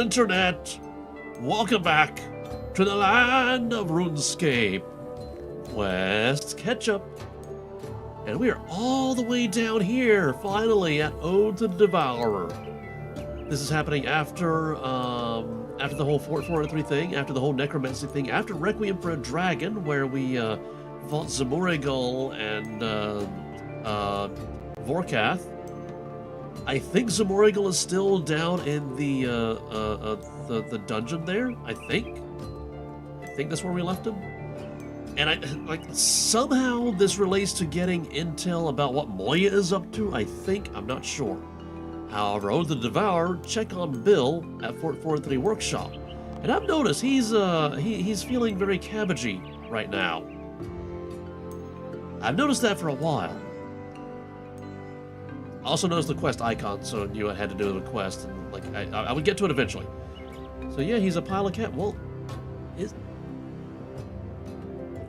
Internet! Welcome back to the land of Runescape, West Ketchup. And we are all the way down here, finally, at Ode to the Devourer. This is happening after the whole Fort Forinthry thing, after the whole necromancy thing, after Requiem for a Dragon, where we fought Zamorigal and Vorkath. I think Zamorigal is still down in the dungeon there. I think that's where we left him. And somehow this relates to getting intel about what Moya is up to. I'm not sure. However, Ode to the Devourer, check on Bill at Fort Forinthry Workshop, and I've noticed he's feeling very cabbagey right now. I've noticed that for a while. I also noticed the quest icon, so I knew I had to do the quest, and I would get to it eventually. So yeah, he's a pile of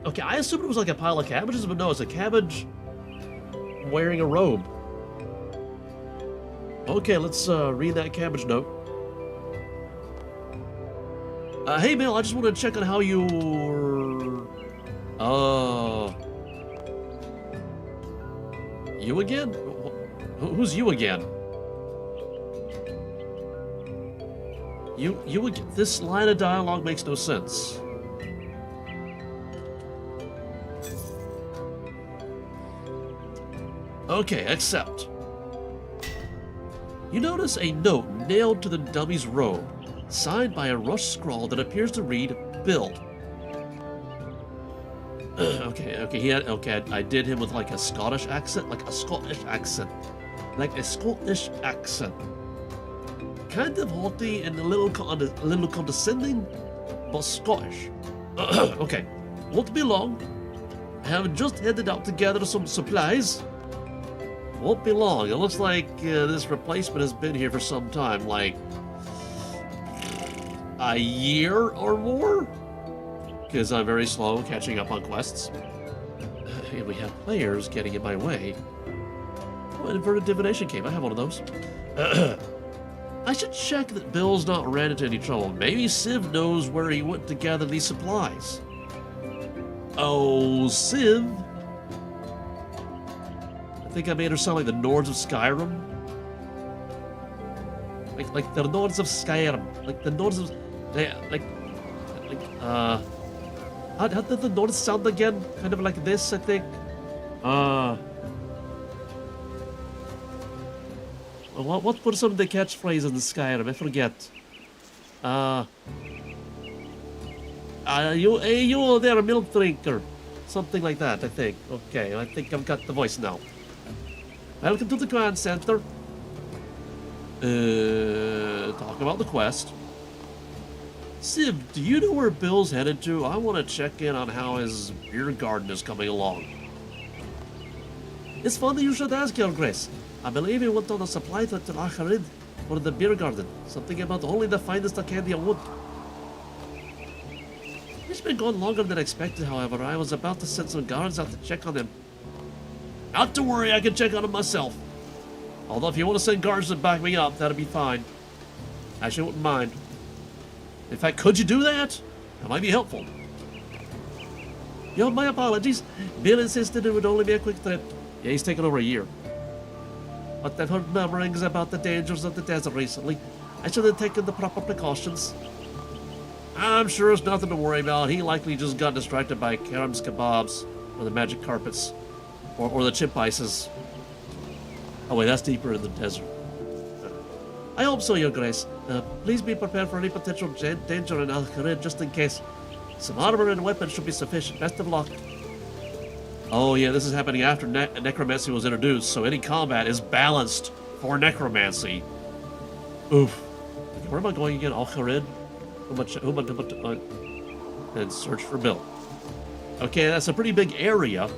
okay, I assumed it was like a pile of cabbages, but no, it's a cabbage wearing a robe. Okay, let's read that cabbage note. Hey, Bill, I just wanted to check on how you're... You again? Who's you again? You again? This line of dialogue makes no sense. Okay, accept. You notice a note nailed to the dummy's robe, signed by a rushed scrawl that appears to read, Build. I did him with like a Scottish accent, kind of haughty and a little condescending, but Scottish. Okay, won't be long. I have just headed out to gather some supplies. Won't be long. It looks like this replacement has been here for some time, like a year or more, because I'm very slow catching up on quests. And we have players getting in my way. Oh, inverted divination cave. I have one of those. I should check that Bill's not ran into any trouble. Maybe Civ knows where he went to gather these supplies. Oh, Civ. I think I made her sound like the Nords of Skyrim. Like the Nords of Skyrim. Like the Nords of... How did the Nords sound again? Kind of like this, I think. What were some of the catchphrases in the Skyrim? I forget. You there, a milk drinker. Something like that, I think. Okay, I think I've got the voice now. Welcome to the Grand Center. Talk about the quest. Civ, do you know where Bill's headed to? I want to check in on how his beer garden is coming along. It's funny you should ask, Your Grace. I believe he went on a supply trip to Acharid for the beer garden. Something about only the finest Acadia wood. It's been gone longer than expected, however. I was about to send some guards out to check on him. Not to worry, I can check on him myself. Although if you want to send guards to back me up, that'd be fine. Actually, wouldn't mind. In fact, could you do that? That might be helpful. Yo, my apologies. Bill insisted it would only be a quick trip. Yeah, he's taken over a year. But I've heard murmurings about the dangers of the desert recently. I should have taken the proper precautions. I'm sure it's nothing to worry about. He likely just got distracted by Karam's kebabs, or the magic carpets, or the chip ices. Oh wait, that's deeper in the desert. I hope so, Your Grace. Please be prepared for any potential danger in Al-Kharid, just in case. Some armor and weapons should be sufficient. Best of luck. Oh yeah, this is happening after necromancy was introduced, so any combat is balanced for necromancy. Oof. Okay, where am I going again? Al-Kharid? And search for Bill. Okay, that's a pretty big area.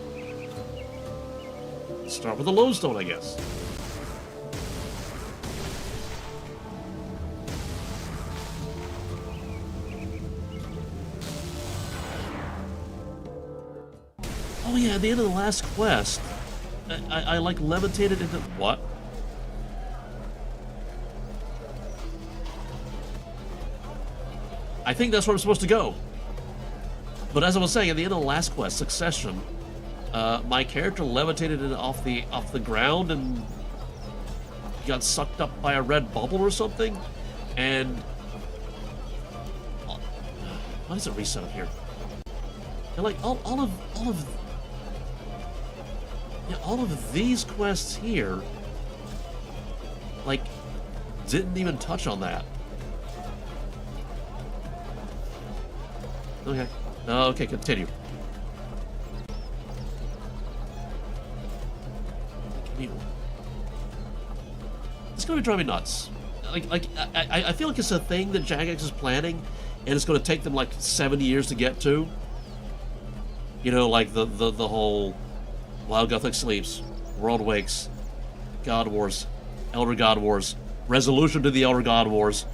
Let's start with the lodestone, I guess. Oh yeah, at the end of the last quest, I like levitated into... What? I think that's where I'm supposed to go. But as I was saying, at the end of the last quest, Succession, my character levitated it off the ground and got sucked up by a red bubble or something. And why does it reset up here? And like all of these quests here, like, didn't even touch on that. Okay. Okay, continue. It's gonna be driving me nuts. I feel like it's a thing that Jagex is planning, and it's gonna take them like 70 years to get to. You know, like the whole while Gothic sleeps, world wakes, God Wars, Elder God Wars, resolution to the Elder God Wars.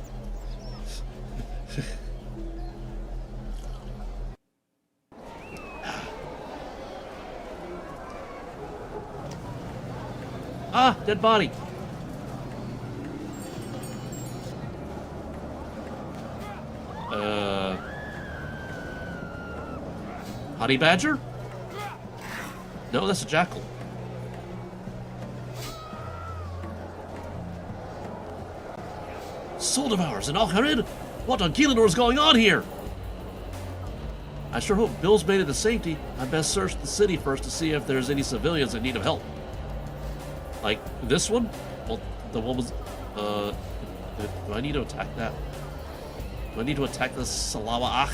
Ah, dead body. Honey badger? No, that's a jackal. Soul Devourers and Al-Kharid? What on Gielinor is going on here? I sure hope Bill's made it to safety. I best search the city first to see if there's any civilians in need of help. Like this one? Well, the one was... do I need to attack that? Do I need to attack this Salawa Ach?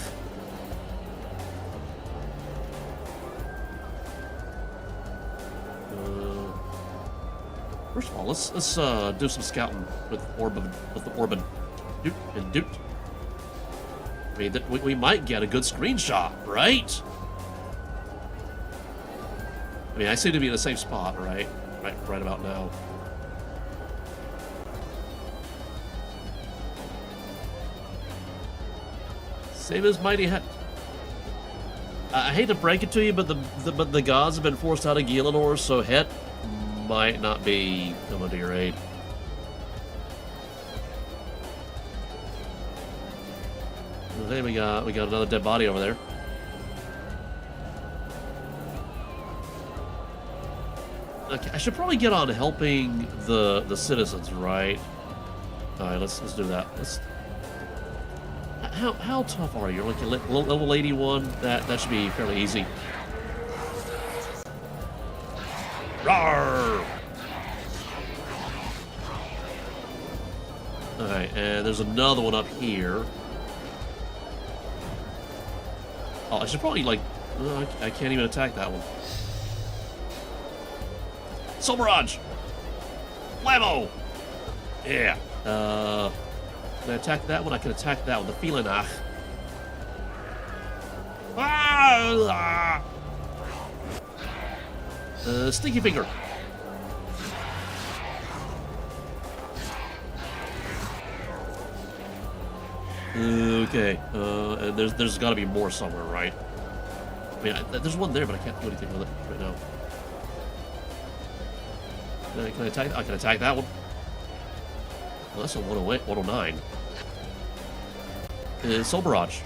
First of all, let's do some scouting with the Orban. Doot and doot. I mean, we might get a good screenshot, right? I mean, I seem to be in the same spot, right? Right about now. Same as Mighty Hat. I hate to break it to you, but the gods have been forced out of Gielinor, so Het might not be coming to your aid. Okay, we got another dead body over there. Okay, I should probably get on helping the citizens, right? All right, let's do that. How tough are you? Like a level 81? That should be fairly easy. Rawr! All right, and there's another one up here. Oh, I should probably like. I can't even attack that one. Soul Barrage! Blammo! Yeah. Can I attack that one? I can attack that one. The Felinach. Ah! Stinky Finger. Okay. And there's got to be more somewhere, right? I mean, there's one there, but I can't do anything with it right now. Can I attack? I can attack that one. Well, that's a 108, 109. Soul Barrage.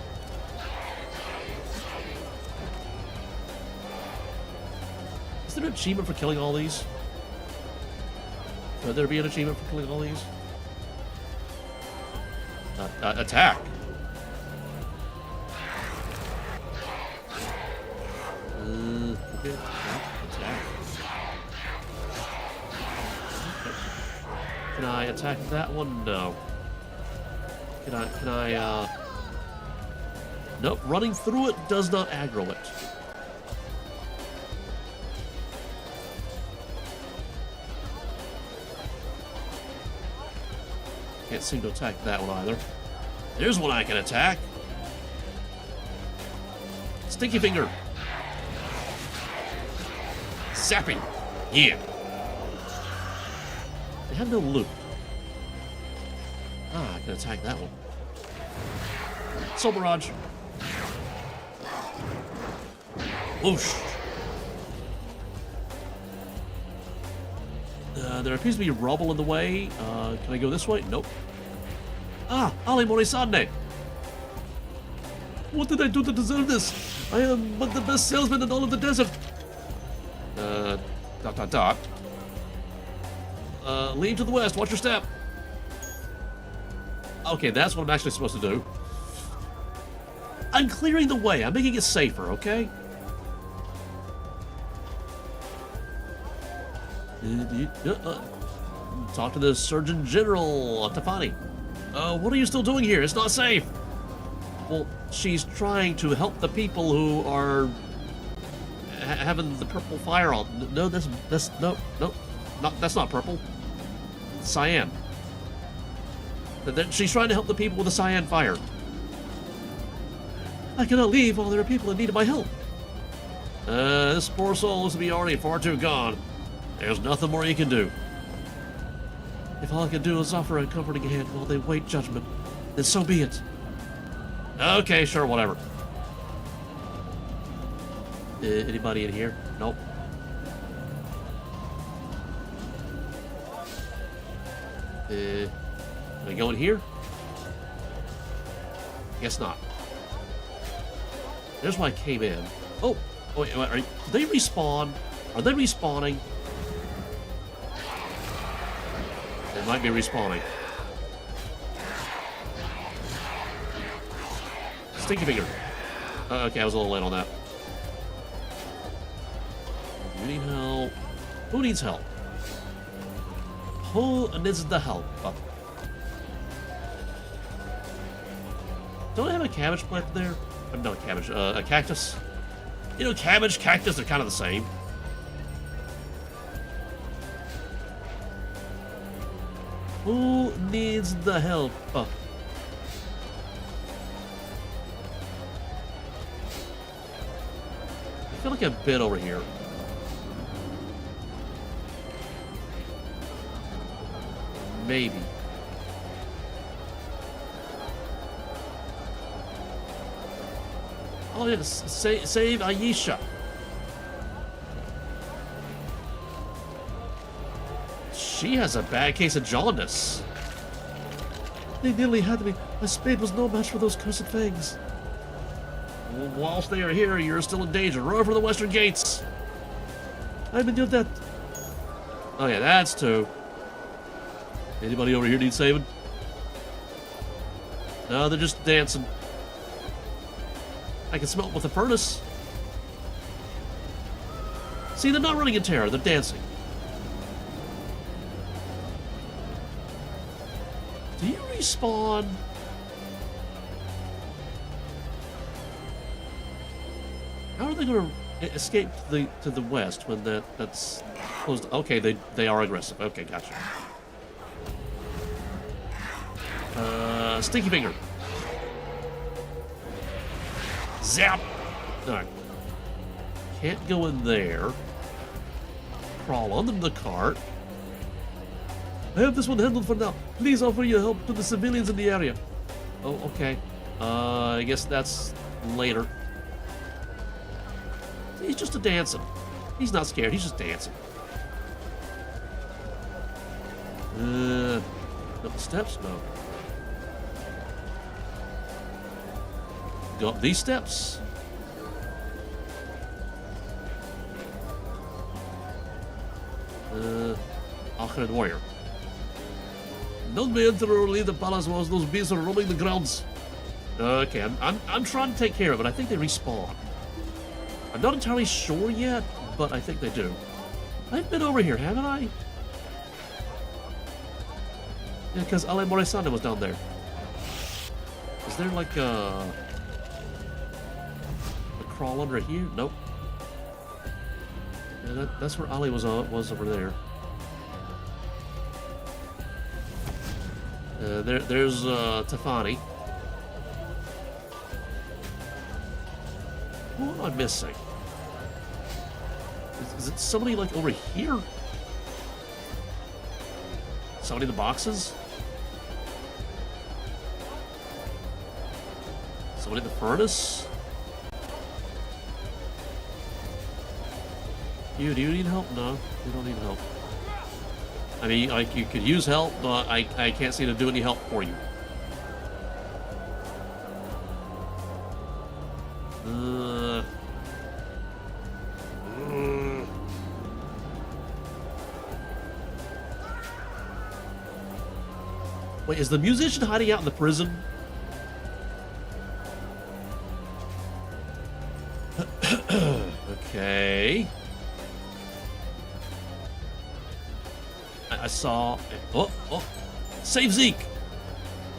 Is there an achievement for killing all these? Could there be an achievement for killing all these? Attack. Okay. Attack. Can I attack that one? No. Can I, Nope, running through it does not aggro it. Can't seem to attack that one either. There's one I can attack. Stinky Finger. Zapping. Yeah. They have no loot. Ah, I can attack that one. Soul Barrage. Whoosh. There appears to be rubble in the way. Can I go this way? Nope. Ah, Ali Morisande. What did I do to deserve this? I am but the best salesman in all of the desert. Dot. Leave to the west. Watch your step. Okay, that's what I'm actually supposed to do. I'm clearing the way. I'm making it safer, okay? Talk to the Surgeon General, Tafani. What are you still doing here? It's not safe. Well, she's trying to help the people who are having the purple fire on. No, that's not purple. Cyan. She's trying to help the people with the cyan fire. I cannot leave while there are people in need of my help. This poor soul looks to be already far too gone. There's nothing more you can do. If all I can do is offer a comforting hand while they wait judgment, then so be it. Okay, sure, whatever. Anybody in here? Nope. Can I go in here? Guess not. There's why I came in. Oh, wait, did they respawn? Are they respawning? They might be respawning. Stinky finger. Okay, I was a little late on that. You need help. Who needs help? Who needs the help? Don't I have a cabbage plant there? Not a cabbage, a cactus. You know, cabbage, cactus, they're kind of the same. Who needs the help? I feel like I've been over here. Maybe. Oh yes, save Aisha. She has a bad case of jaundice. They nearly had me. My spade was no match for those cursed fangs. Well, whilst they are here, you're still in danger. Run for the western gates. I'm in your debt. Oh yeah, that's two. Anybody over here need saving? No, they're just dancing. I can smell it with a furnace. See, they're not running in terror, they're dancing. Do you respawn? How are they going to escape to the west when that's closed? Okay, they are aggressive. Okay, gotcha. Stinky finger. Zap! No. Can't go in there. Crawl under the cart. I have this one handled for now. Please offer your help to the civilians in the area. Oh, okay. I guess that's later. He's just a dancing. He's not scared, he's just dancing. Up the steps? No. Go up these steps. Alchemist warrior. None may enter or leave the palace whilst those beasts are roaming the grounds. Okay, I'm trying to take care of it. I think they respawn. I'm not entirely sure yet, but I think they do. I've been over here, haven't I? Yeah, because Ale Morisanda was down there. Is there like a crawl under here? Nope. Yeah, that's where Ali was over there. There's Tafani. Who am I missing? Is it somebody like over here? Somebody in the boxes? Somebody in the furnace? Do you need help? No, you don't need help. I mean, like, you could use help, but I can't seem to do any help for you. Wait, is the musician hiding out in the prison? Okay. I saw... Oh! Save Zeke!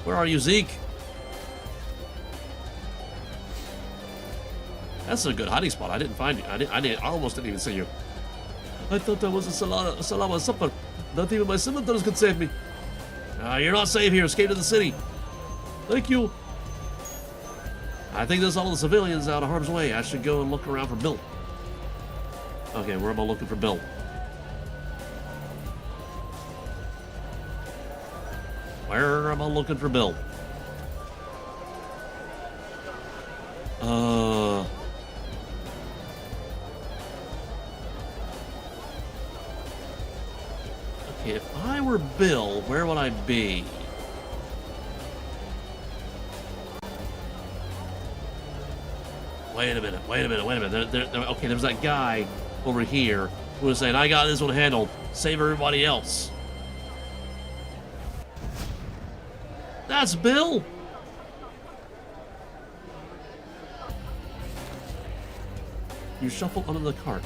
Where are you, Zeke? That's a good hiding spot. I didn't find you. I almost didn't even see you. I thought that was a Salama supper. Not even my scimitars could save me. You're not safe here. Escape to the city. Thank you. I think there's all the civilians out of harm's way. I should go and look around for Bill. Okay, where am I looking for Bill? Where am I looking for Bill? Okay, if I were Bill, where would I be? Wait a minute. Okay, there's that guy over here who was saying, I got this one handled. Save everybody else. That's Bill. You shuffle under the cart.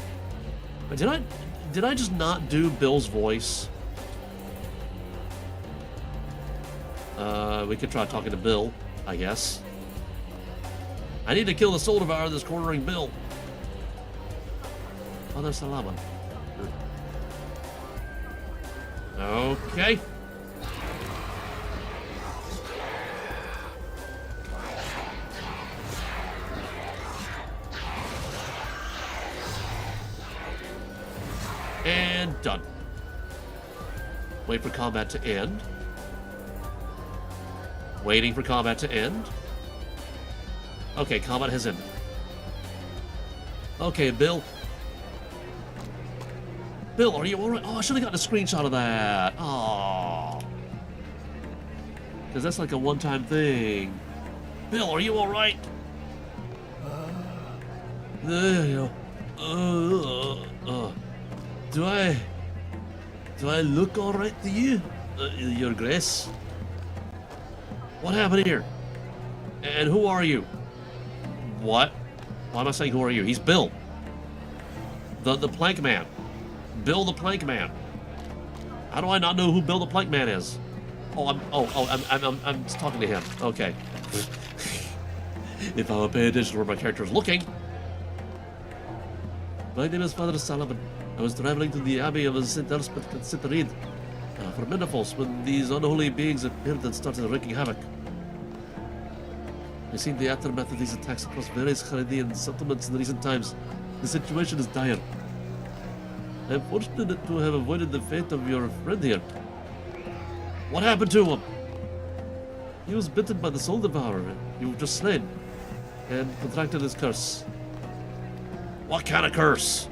Wait, did I just not do Bill's voice? We could try talking to Bill, I guess. I need to kill the soul devourer that's cornering Bill. Father Salama. Okay. And done. Wait for combat to end. Waiting for combat to end. Okay, combat has ended. Okay, Bill. Bill, are you alright? Oh, I should have gotten a screenshot of that. Oh. Because that's like a one-time thing. Bill, are you alright? There you go. Do I look alright to you? Your Grace? What happened here? And who are you? What? Why am I saying who are you? He's Bill. The plank man. Bill the plank man. How do I not know who Bill the plank man is? I'm talking to him. Okay. If I would pay attention to where my character is looking. My name is Father Solomon. I was traveling to the Abbey of St. Elspeth and St. Reed for Menopause when these unholy beings appeared and started wreaking havoc. I've seen the aftermath of these attacks across various Chaldean settlements in recent times. The situation is dire. I am fortunate to have avoided the fate of your friend here. What happened to him? He was bitten by the soul devourer you've just slain, and contracted his curse. What kind of curse?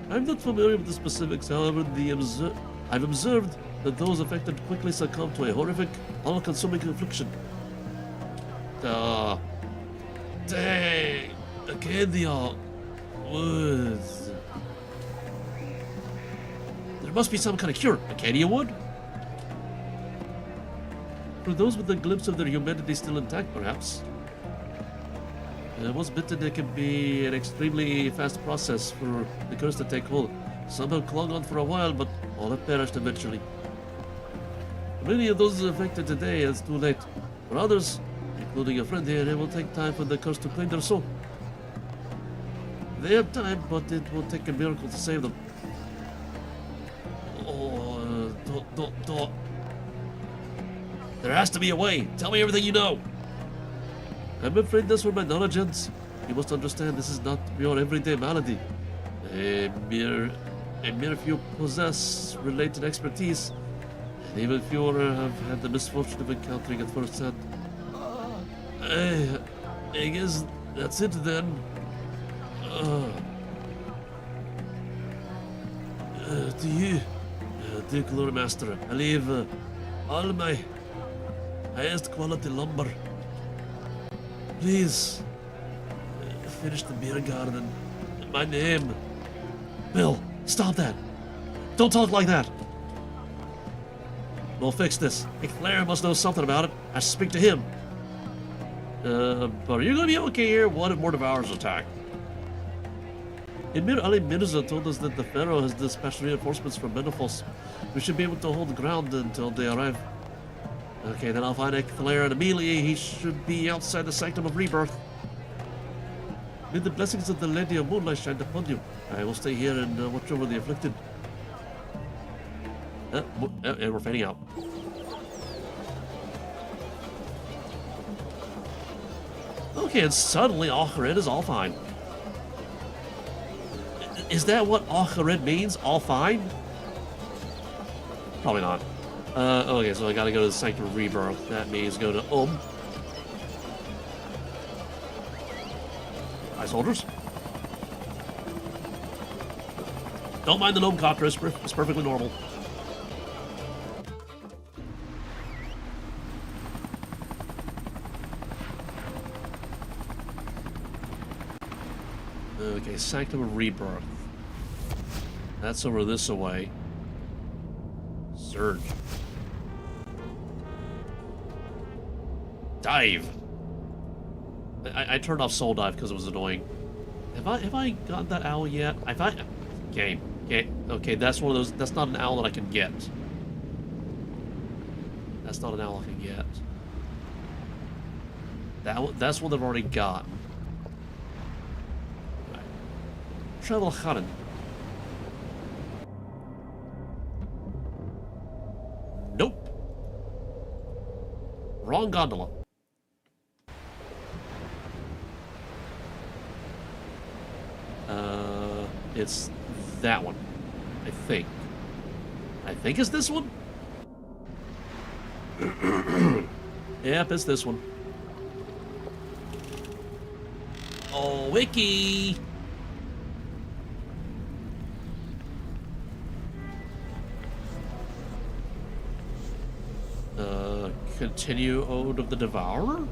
I'm not familiar with the specifics, however, I've observed that those affected quickly succumb to a horrific, all-consuming affliction. Dang, Acadia Woods. There must be some kind of cure. Acadia Wood? For those with a glimpse of their humanity still intact, perhaps. Once bitten, it can be an extremely fast process for the curse to take hold. Some have clung on for a while, but all have perished eventually. For many of those affected today, it's too late. For others, including a friend here, it will take time for the curse to claim their soul. They have time, but it will take a miracle to save them. Don't. There has to be a way. Tell me everything you know. I'm afraid that's where my knowledge ends. You must understand this is not your everyday malady. A mere few possess related expertise, and even fewer have had the misfortune of encountering it firsthand. I guess that's it then. To you, dear Loremaster, I leave all my highest quality lumber. Please, finish the beer garden in my name. Bill, stop that. Don't talk like that. We'll fix this. Claire must know something about it. I should speak to him. But are you gonna be okay here? What if more Devourers attack? Emir Ali Mirza told us that the Pharaoh has dispatched reinforcements from Menopause. We should be able to hold the ground until they arrive. Okay, then I'll find Claire and immediately he should be outside the Sanctum of Rebirth. May the blessings of the Lady of Moonlight shine upon you. I will stay here and watch over the afflicted. And we're fading out. Okay, and suddenly Acharid is all fine. Is that what Acharid means? All fine? Probably not. Okay, so I gotta go to the Sanctum of Rebirth. That means go to Hi, soldiers. Don't mind the gnome cocker, it's perfectly normal. Okay, Sanctum of Rebirth. That's over this way. Surge. Dive. I turned off Soul Dive because it was annoying. Have I got that owl yet? Okay. Okay, that's one of those. That's not an owl that I can get. That's not an owl I can get. That's one I've already got. Right. Travel Kharan. Nope. Wrong gondola. It's that one, I think. I think it's this one? Yep, it's this one. Oh, Wiki! Continue Ode of the Devourer?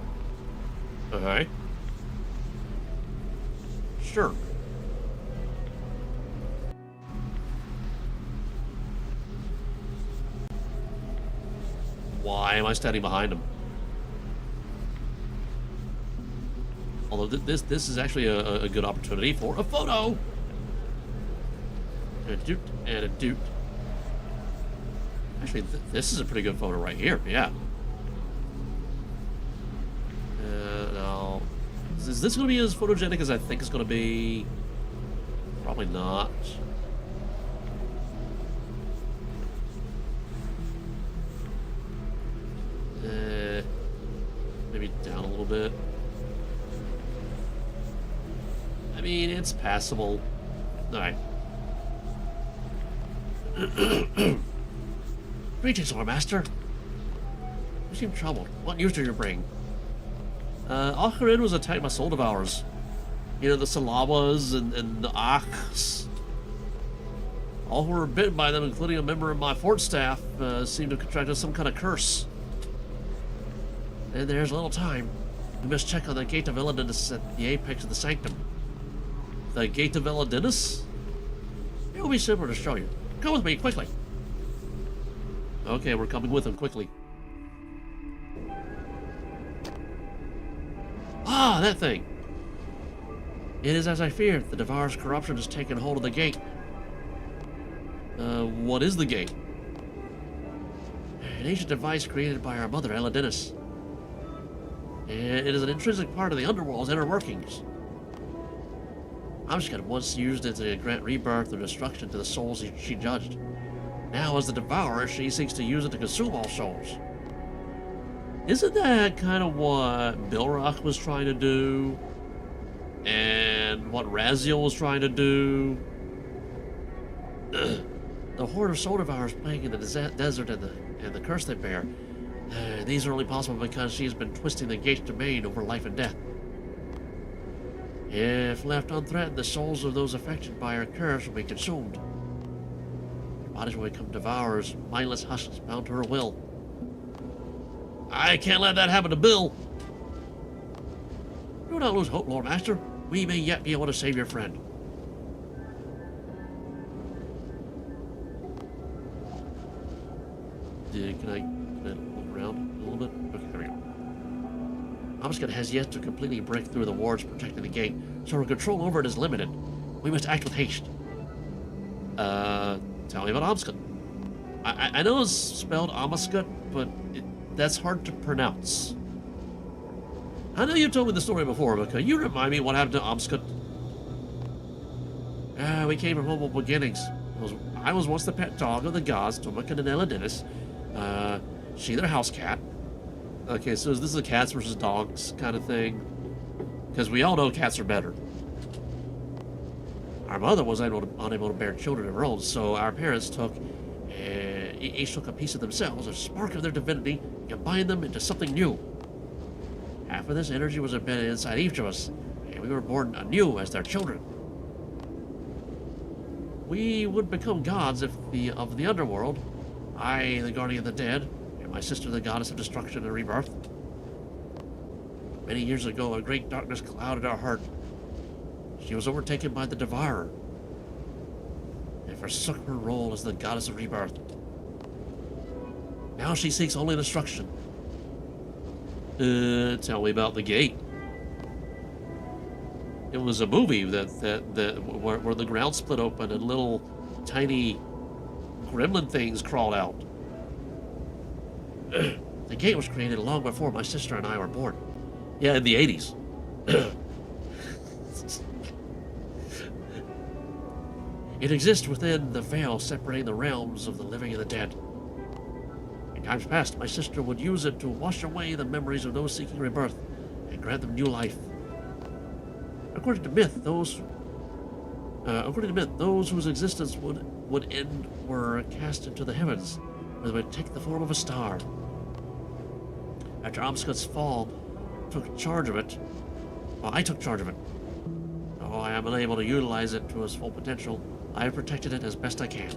Okay. Sure. Why am I standing behind him? Although this is actually a good opportunity for a photo. And a doot and a doot. Actually, this is a pretty good photo right here. Yeah. Now, is this going to be as photogenic as I think it's going to be? Probably not. Maybe down a little bit. I mean, it's passable. Alright. Greetings, Loremaster. You seem troubled. What news do you bring? Acharid was attacked by soul devourers. You know, the Salawas and the Achs. All who were bitten by them, including a member of my fort staff, seem to have contracted some kind of curse. And there's little time. We must check on the Gate of Eladinus at the apex of the Sanctum. The Gate of Eladinus? It will be simple to show you. Come with me, quickly. Okay, we're coming with him, quickly. Ah, that thing! It is as I feared. The Devourer's corruption has taken hold of the gate. What is the gate? An ancient device created by our mother, Eladinus. It is an intrinsic part of the underworld's inner workings. Amshkat once used it to grant rebirth or destruction to the souls she judged. Now, as the Devourer, she seeks to use it to consume all souls. Isn't that kind of what Bilrak was trying to do? And what Raziel was trying to do? The horde of soul devourers playing in the desert and the curse they bear. These are only possible because she has been twisting the gate's domain over life and death. If left unthreatened, the souls of those affected by her curse will be consumed. Their bodies will become devourers, mindless husks bound to her will. I can't let that happen to Bill. Do not lose hope, Loremaster. We may yet be able to save your friend. Can I look around a little bit? Okay, there we go. Amskett has yet to completely break through the wards protecting the gate, so our control over it is limited. We must act with haste. Tell me about Amskett. I know it's spelled Amskett, but that's hard to pronounce. I know you told me the story before, but can you remind me what happened to Amskett? We came from humble beginnings. I was once the pet dog of the gods, Tomakan and Eladinis. She their house cat. Okay, so this is a cats versus dogs kind of thing. Because we all know cats are better. Our mother was unable to bear children of her own, so our parents each took a piece of themselves, a spark of their divinity, and combined them into something new. Half of this energy was embedded inside each of us, and we were born anew as their children. We would become gods of the underworld. I, the guardian of the dead, and my sister, the goddess of destruction and rebirth. Many years ago, a great darkness clouded our heart. She was overtaken by the Devourer, and forsook her role as the goddess of rebirth. Now she seeks only destruction. Tell me about the gate. It was a movie where the ground split open and little tiny gremlin things crawled out. The gate was created long before my sister and I were born. Yeah, in the 80s. It exists within the veil separating the realms of the living and the dead. In times past, my sister would use it to wash away the memories of those seeking rebirth and grant them new life. According to myth, those whose existence would end were cast into the heavens, where they would take the form of a star. After Amskett's fall, I took charge of it. Though I am unable to utilize it to its full potential, I have protected it as best I can.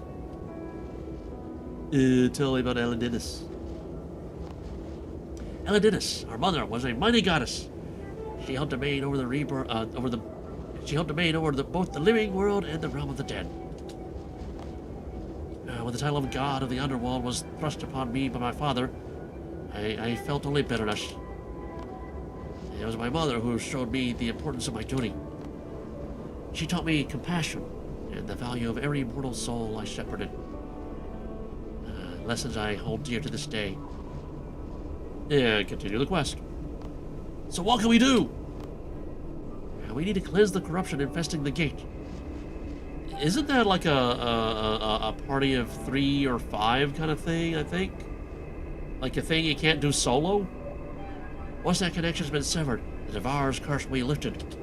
Tell me about Eladinis. Eladinis, our mother, was a mighty goddess. She held domain over the rebirth, both the living world and the realm of the dead. When the title of God of the underworld was thrust upon me by my father, I felt only bitterness. It was my mother who showed me the importance of my duty. She taught me compassion and the value of every mortal soul I shepherded. Lessons I hold dear to this day. Yeah, continue the quest. So what can we do? We need to cleanse the corruption infesting the gate. Isn't that like a party of 3 or 5 kind of thing, I think? Like a thing you can't do solo? Once that connection's been severed, the Devourer's curse will be lifted.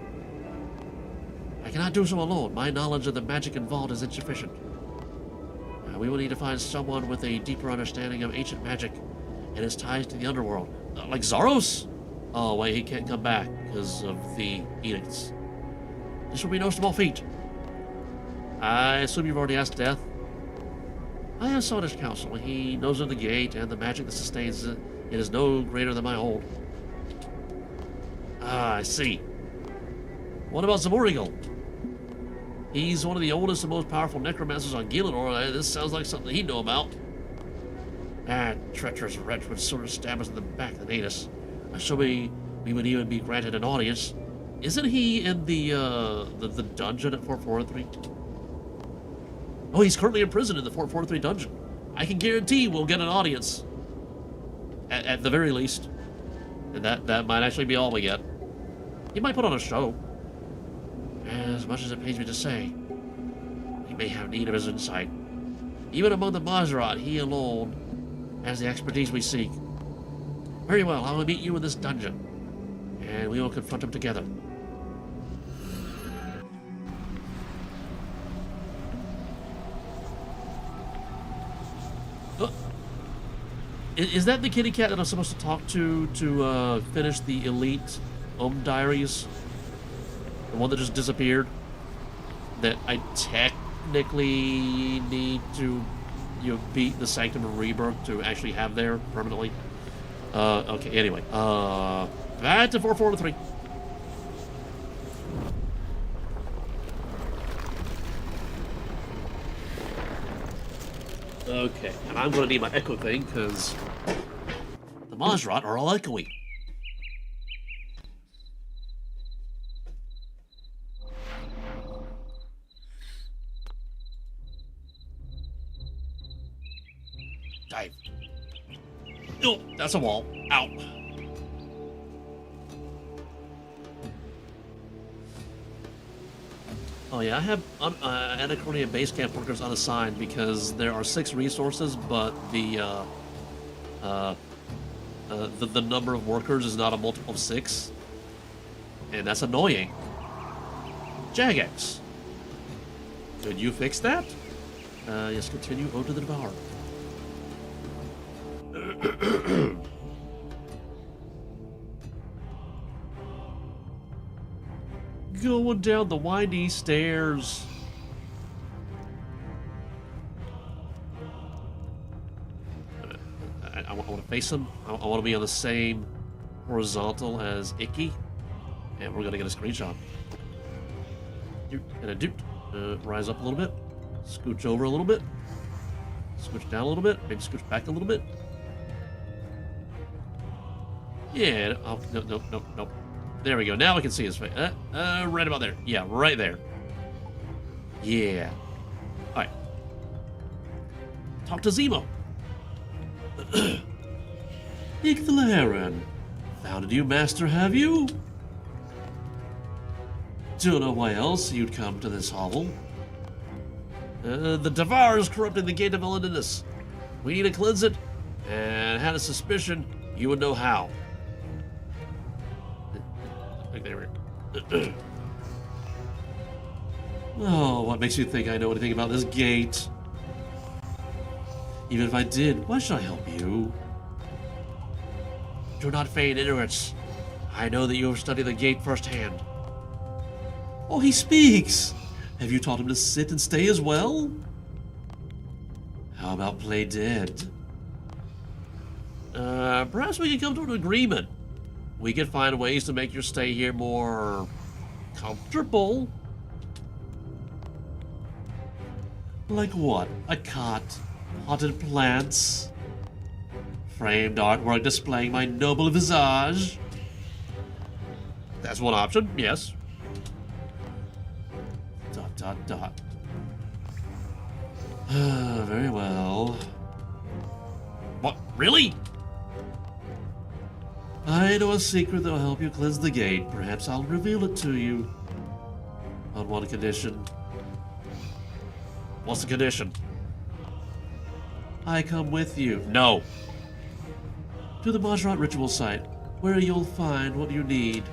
I cannot do so alone. My knowledge of the magic involved is insufficient. We will need to find someone with a deeper understanding of ancient magic and its ties to the underworld. Like Zaros? Oh, wait, he can't come back because of the edicts. This will be no small feat. I assume you've already asked Death. I have sought his counsel. He knows of the gate and the magic that sustains it. It is no greater than my own. Ah, I see. What about Zamorigal? He's one of the oldest and most powerful necromancers on Gielinor. This sounds like something he'd know about. That treacherous wretch would sort of stab us in the back of the anus. Assuming we would even be granted an audience. Isn't he in the dungeon at Fort Forinthry? Oh, he's currently in prison in the Fort Forinthry dungeon. I can guarantee we'll get an audience. At the very least. And that might actually be all we get. He might put on a show. As much as it pains me to say, we may have need of his insight. Even among the Mazerat, he alone has the expertise we seek. Very well, I will meet you in this dungeon, and we will confront him together. Is that the kitty cat that I'm supposed to talk to finish the Elite Diaries? The one that just disappeared? That I technically need to beat the Sanctum of Rebirth to actually have there permanently? Okay, anyway. Back to 443. Okay, and I'm gonna need my echo thing, because the Majrat are all echoey. Dive. Oh, that's a wall. Ow. Oh yeah, I have Anacronia base camp workers unassigned because there are 6 resources, but the number of workers is not a multiple of 6, and that's annoying. Jagex, could you fix that? Yes, continue. Ode to the Devourer. Going down the windy stairs. I want to face him. I want to be on the same horizontal as Icky, and we're gonna get a screenshot. And a doot. Rise up a little bit. Scooch over a little bit. Scooch down a little bit. Maybe scooch back a little bit. Yeah. Oh, no. There we go. Now we can see his face. Right about there. Yeah, right there. Yeah. All right. Talk to Zemo. Ik the Heron. Founded you, Master, have you? Don't know why else you'd come to this hovel. The Devourer is corrupting the Gate of Elendinus. We need to cleanse it, and had a suspicion you would know how. There we go. Oh, what makes you think I know anything about this gate? Even if I did, why should I help you? Do not feign ignorance. I know that you have studied the gate firsthand. Oh, he speaks! Have you taught him to sit and stay as well? How about play dead? Perhaps we can come to an agreement. We could find ways to make your stay here more comfortable. Like what? A cot, potted plants, framed artwork displaying my noble visage. That's one option, yes. ... Very well. What? Really? I know a secret that will help you cleanse the gate. Perhaps I'll reveal it to you. On one condition. What's the condition? I come with you. No. To the Majrat ritual site, where you'll find what you need.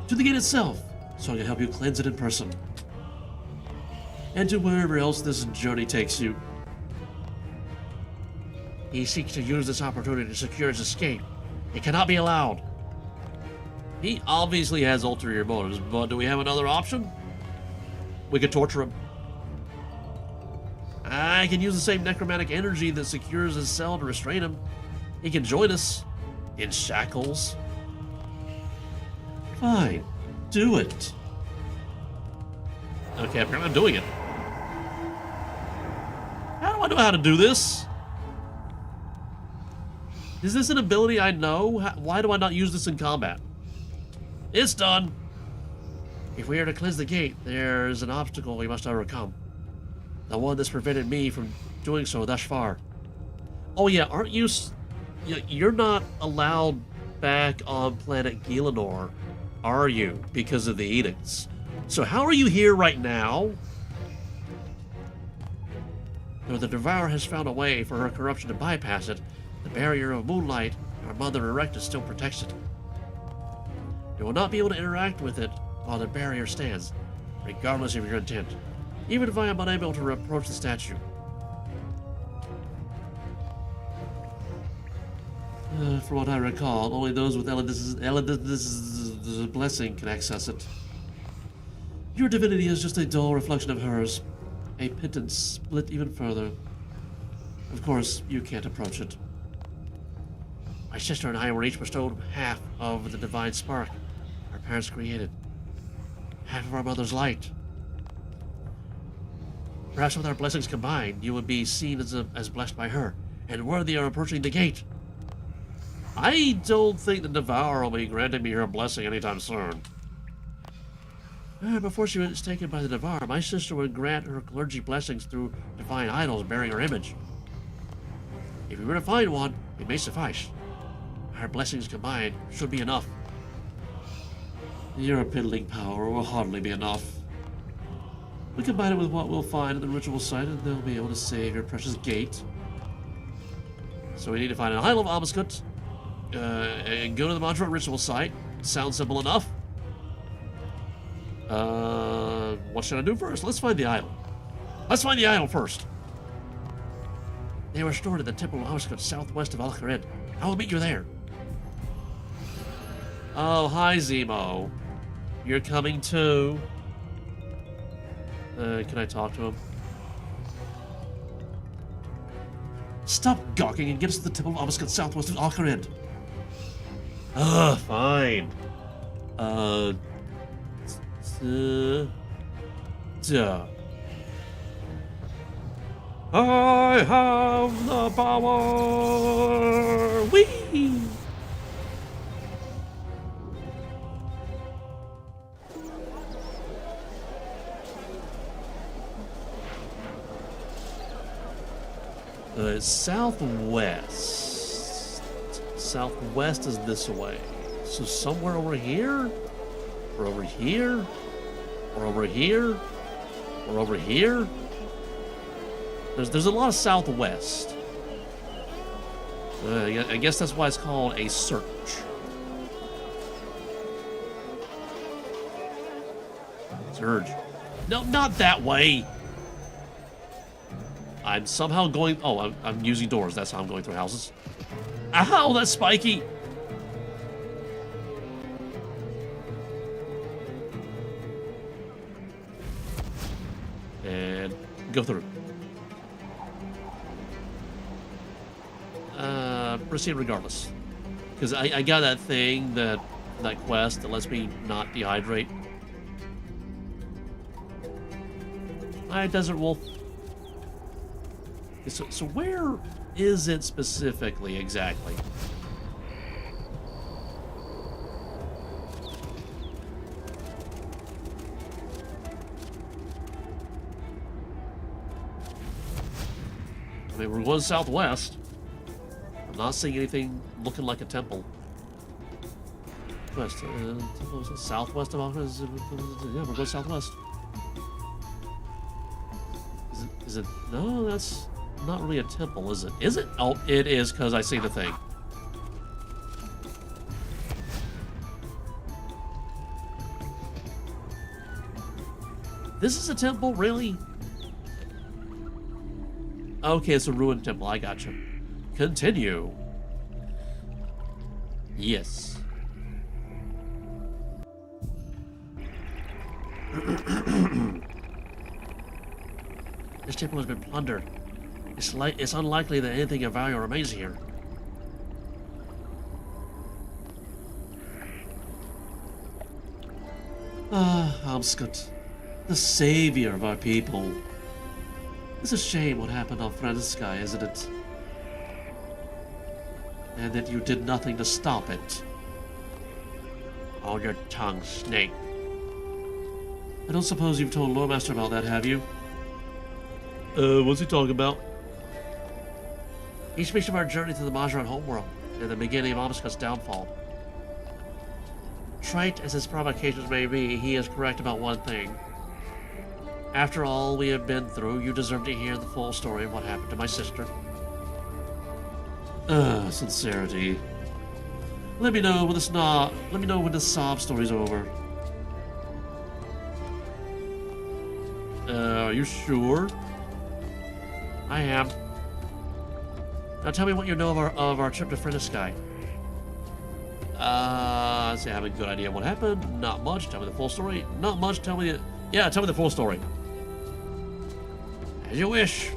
To the gate itself, so I can help you cleanse it in person. And to wherever else this journey takes you. He seeks to use this opportunity to secure his escape. It cannot be allowed. He obviously has ulterior motives, but do we have another option? We could torture him. I can use the same necromantic energy that secures his cell to restrain him. He can join us in shackles. Fine, do it. Okay, apparently I'm doing it. How do I know how to do this? Is this an ability I know? Why do I not use this in combat? It's done. If we are to cleanse the gate, there's an obstacle we must overcome. The one that's prevented me from doing so thus far. Oh yeah, aren't you... You're not allowed back on planet Gilanor, are you? Because of the edicts. So how are you here right now? Though the Devourer has found a way for her corruption to bypass it, the barrier of moonlight, our Mother Erectus, still protects it. You will not be able to interact with it while the barrier stands, regardless of your intent, even if I am unable to approach the statue. From what I recall, only those with Elendinus' blessing can access it. Your divinity is just a dull reflection of hers, a pittance split even further. Of course, you can't approach it. My sister and I were each bestowed half of the divine spark our parents created. Half of our mother's light. Perhaps with our blessings combined, you would be seen as blessed by her, and worthy of approaching the gate. I don't think the Devourer will be granting me her blessing anytime soon. Before she was taken by the Devourer, my sister would grant her clergy blessings through divine idols bearing her image. If we were to find one, it may suffice. Our blessings combined should be enough. Your piddling power will hardly be enough. We combine it with what we'll find at the ritual site, and they'll be able to save your precious gate. So we need to find an idol of Obscut, and go to the Mantra ritual site. Sounds simple enough. What should I do first? Let's find the idol. Let's find the idol first. They were stored at the Temple of Obscut, southwest of Al-Kharid. I will meet you there. Oh, hi, Zemo. You're coming too. Can I talk to him? Stop gawking and get us to the Temple of Obscut, southwest of Al-Kharid. Fine. I have the power! Whee! Southwest. Southwest is this way. So somewhere over here? Or over here? Or over here? Or over here? There's a lot of southwest. I guess that's why it's called a search. Surge. No, not that way. I'm somehow going... Oh, I'm using doors. That's how I'm going through houses. Ow, that's spiky. And go through. Proceed regardless. Because I got that thing, that quest that lets me not dehydrate. Hi, Desert Wolf. So where is it specifically, exactly? I mean, we're going southwest. I'm not seeing anything looking like a temple. West, southwest of Alcatraz. Yeah, we're going southwest. Is it? No, that's not really a temple, is it? Is it? Oh, it is, because I see the thing. This is a temple, really? Okay, it's a ruined temple. I gotcha. Continue. Yes. This temple has been plundered. It's unlikely that anything of value remains here. Obscut, the savior of our people. It's a shame what happened on Forinthry, isn't it? And that you did nothing to stop it. Hold your tongue, snake. I don't suppose you've told Loremaster about that, have you? What's he talking about? He speaks of our journey to the Majran homeworld and the beginning of Obscut's downfall. Trite as his provocations may be, he is correct about one thing. After all we have been through, you deserve to hear the full story of what happened to my sister. Sincerity. Let me know when the sob story's over. Are you sure? I am. Now tell me what you know of our trip to Forinthry. Let's see, I have a good idea of what happened. Not much. Tell me the full story. Not much. Tell me the full story. As you wish.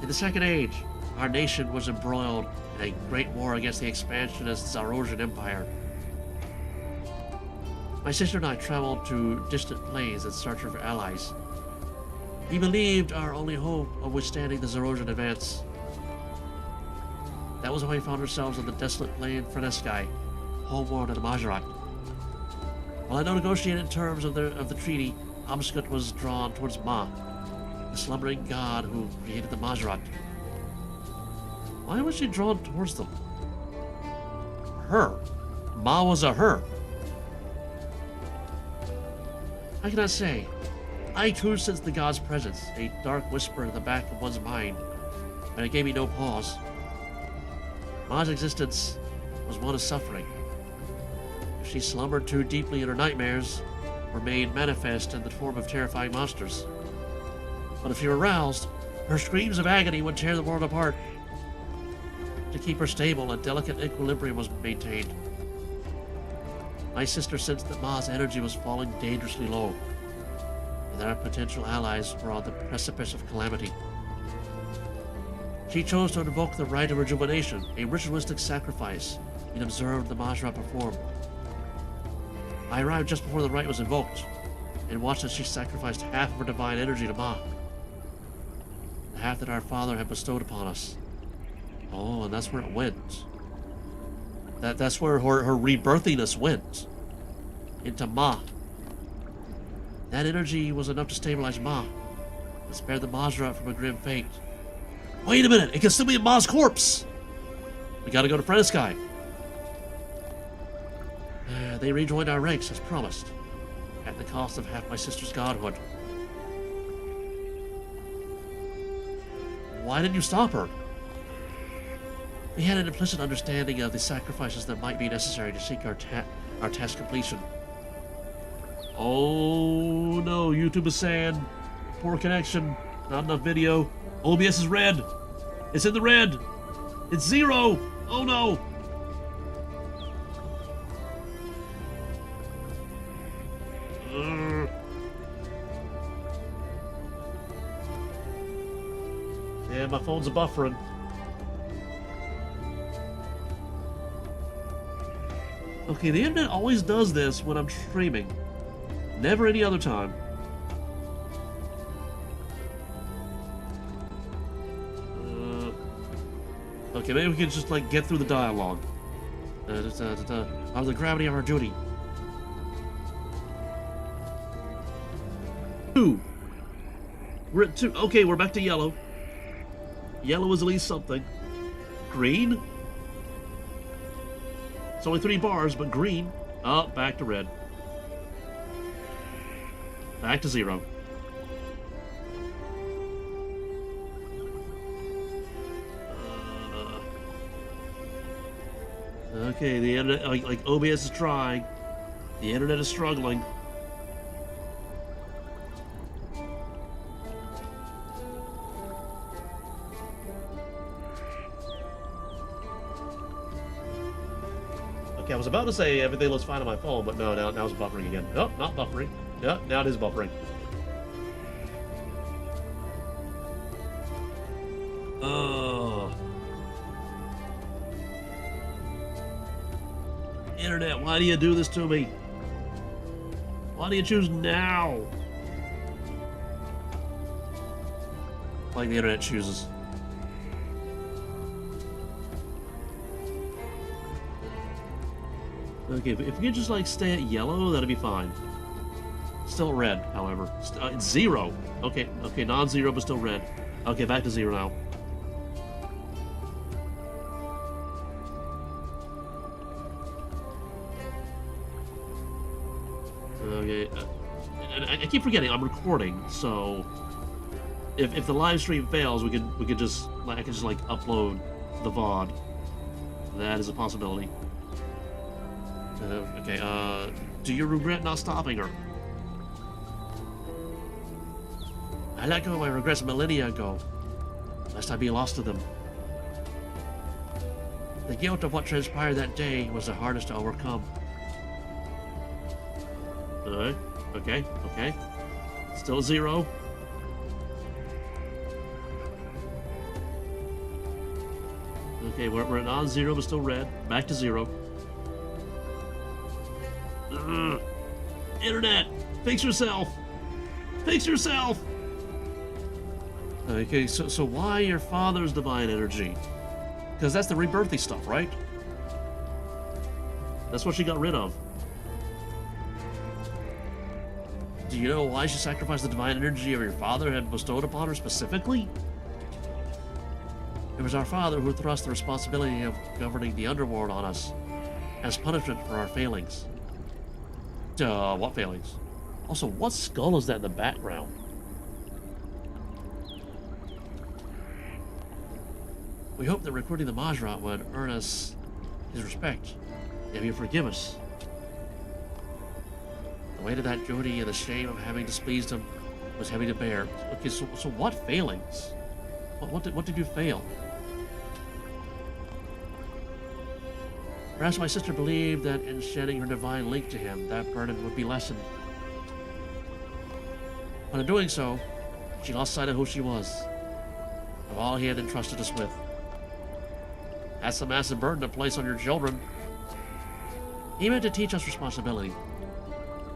In the Second Age, our nation was embroiled in a great war against the expansionist Zarosian Empire. My sister and I traveled to distant planes in search of allies. We believed our only hope of withstanding the Zerosian advance. That was when we found ourselves on the desolate plain Frenesci, homeworld of the Majorat. While I no negotiated terms of the treaty, Amskut was drawn towards Ma, the slumbering god who created the Majorat. Why was she drawn towards them? Her. Ma was a her. How can I say? I too sensed the god's presence, a dark whisper in the back of one's mind, but it gave me no pause. Ma's existence was one of suffering. If she slumbered too deeply in her nightmares, were made manifest in the form of terrifying monsters. But if she were aroused, her screams of agony would tear the world apart. To keep her stable, a delicate equilibrium was maintained. My sister sensed that Ma's energy was falling dangerously low, and that our potential allies were on the precipice of calamity. She chose to invoke the rite of rejuvenation, a ritualistic sacrifice, and observed the Majra perform. I arrived just before the rite was invoked, and watched as she sacrificed half of her divine energy to Ma, the half that our father had bestowed upon us. Oh, and that's where it went. That's where her rebirthiness went. Into Ma. That energy was enough to stabilize Ma, and spare the Majra from a grim fate. Wait a minute, it can still be Ma's corpse! We gotta go to Frenesci. They rejoined our ranks as promised, at the cost of half my sister's godhood. Why didn't you stop her? We had an implicit understanding of the sacrifices that might be necessary to seek our task completion. Oh no, YouTube is saying poor connection, not enough video. OBS is red. It's in the red. It's 0. Oh no. Yeah, my phone's buffering. Okay, the internet always does this when I'm streaming. Never any other time. Okay, maybe we can just, like, get through the dialogue. Of the gravity of our duty. 2. We're at 2. Okay, we're back to yellow. Yellow is at least something. Green? It's only 3 bars, but green. Oh, back to red. Back to 0. Okay, the internet, like OBS is trying. The internet is struggling. Okay, I was about to say everything looks fine on my phone, but no, now it's buffering again. Oh, not buffering. Yeah, now it is buffering. Oh. Internet, why do you do this to me? Why do you choose now? Like the internet chooses. Okay, if we could just like stay at yellow, that'd be fine. Still red, however. It's 0. Okay, non-0, but still red. Okay, back to 0 now. Okay, and I keep forgetting I'm recording, so if the live stream fails, we could just I can just like upload the VOD. That is a possibility. Okay, do you regret not stopping her? I let go of my regrets millennia ago, lest I be lost to them. The guilt of what transpired that day was the hardest to overcome. Okay. Still 0. Okay, we're non-0, but still red. Back to 0. Internet, fix yourself! Fix yourself! Okay, so why your father's divine energy? Because that's the rebirthy stuff, right? That's what she got rid of. Do you know why she sacrificed the divine energy of your father had bestowed upon her specifically? It was our father who thrust the responsibility of governing the underworld on us as punishment for our failings. What failings? Also, what skull is that in the background? We hope that recruiting the Majrat would earn us his respect, if you forgive us. The weight of that duty and the shame of having displeased him was heavy to bear. Okay, so what failings? What did you fail? Perhaps my sister believed that in shedding her divine link to him, that burden would be lessened. But in doing so, she lost sight of who she was, of all he had entrusted us with. That's a massive burden to place on your children. He meant to teach us responsibility,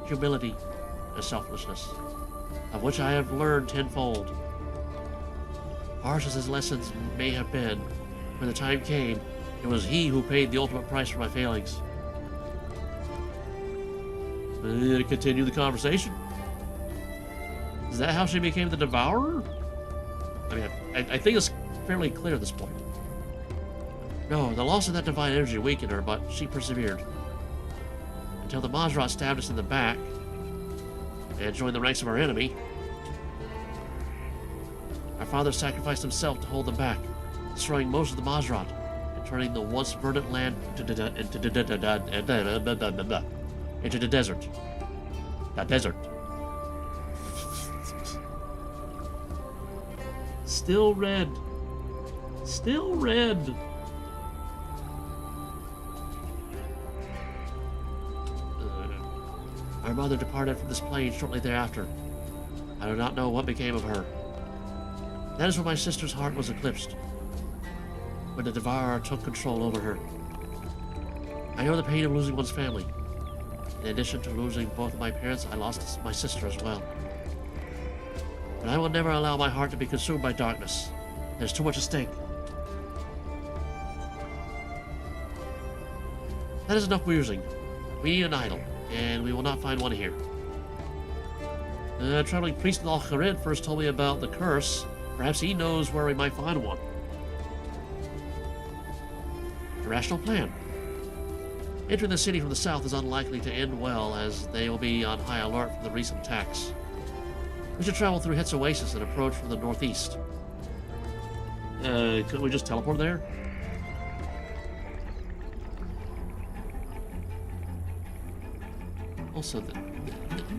humility, and selflessness, of which I have learned tenfold. Harsh as his lessons may have been, when the time came, it was he who paid the ultimate price for my failings. Continue the conversation. Is that how she became the Devourer? I mean, I think it's fairly clear at this point. No, the loss of that divine energy weakened her, but she persevered. Until the Majrat stabbed us in the back and joined the ranks of our enemy. Our father sacrificed himself to hold them back, destroying most of the Majrat and turning the once verdant land into the desert. That desert. Still red. Still red. Our mother departed from this plane shortly thereafter. I do not know what became of her. That is when my sister's heart was eclipsed, when the Devourer took control over her. I know the pain of losing one's family. In addition to losing both of my parents, I lost my sister as well. But I will never allow my heart to be consumed by darkness. There's too much at stake. That is enough musing. We need an idol, and we will not find one here. A traveling priest in Al-Kharid first told me about the curse. Perhaps he knows where we might find one. A rational plan. Entering the city from the south is unlikely to end well, as they will be on high alert from the recent attacks. We should travel through Het's Oasis and approach from the northeast. Couldn't we just teleport there? Also,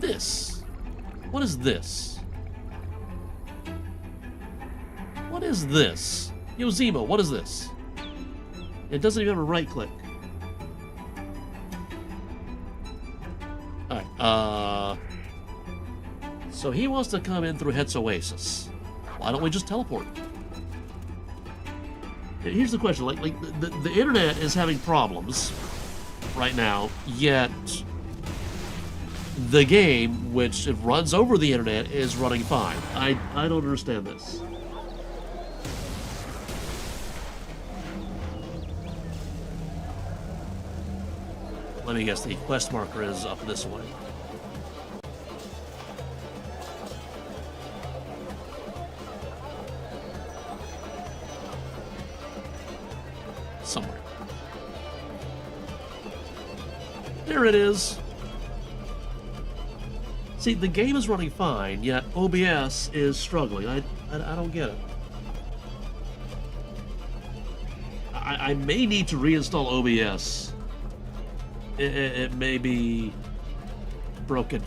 this. What is this? What is this? Yo, Zemo, what is this? It doesn't even have a right click. Alright, so he wants to come in through Het's Oasis. Why don't we just teleport? Here's the question, like the internet is having problems right now, yet the game, which it runs over the internet, is running fine. I don't understand this. Let me guess, the quest marker is up this way. Somewhere. There it is. See, the game is running fine, yet OBS is struggling. I don't get it. I may need to reinstall OBS. It may be broken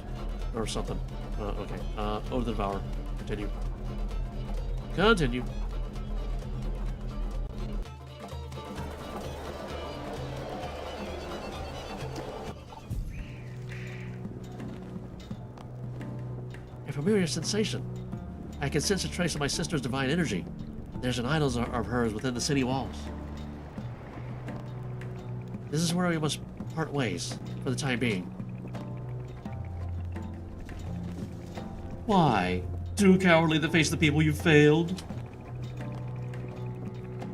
or something. Okay. Oh, the Devourer. Continue. Continue. A familiar sensation. I can sense a trace of my sister's divine energy. There's an idol of hers within the city walls. This is where we must part ways for the time being. Why? Too cowardly to face the people you failed?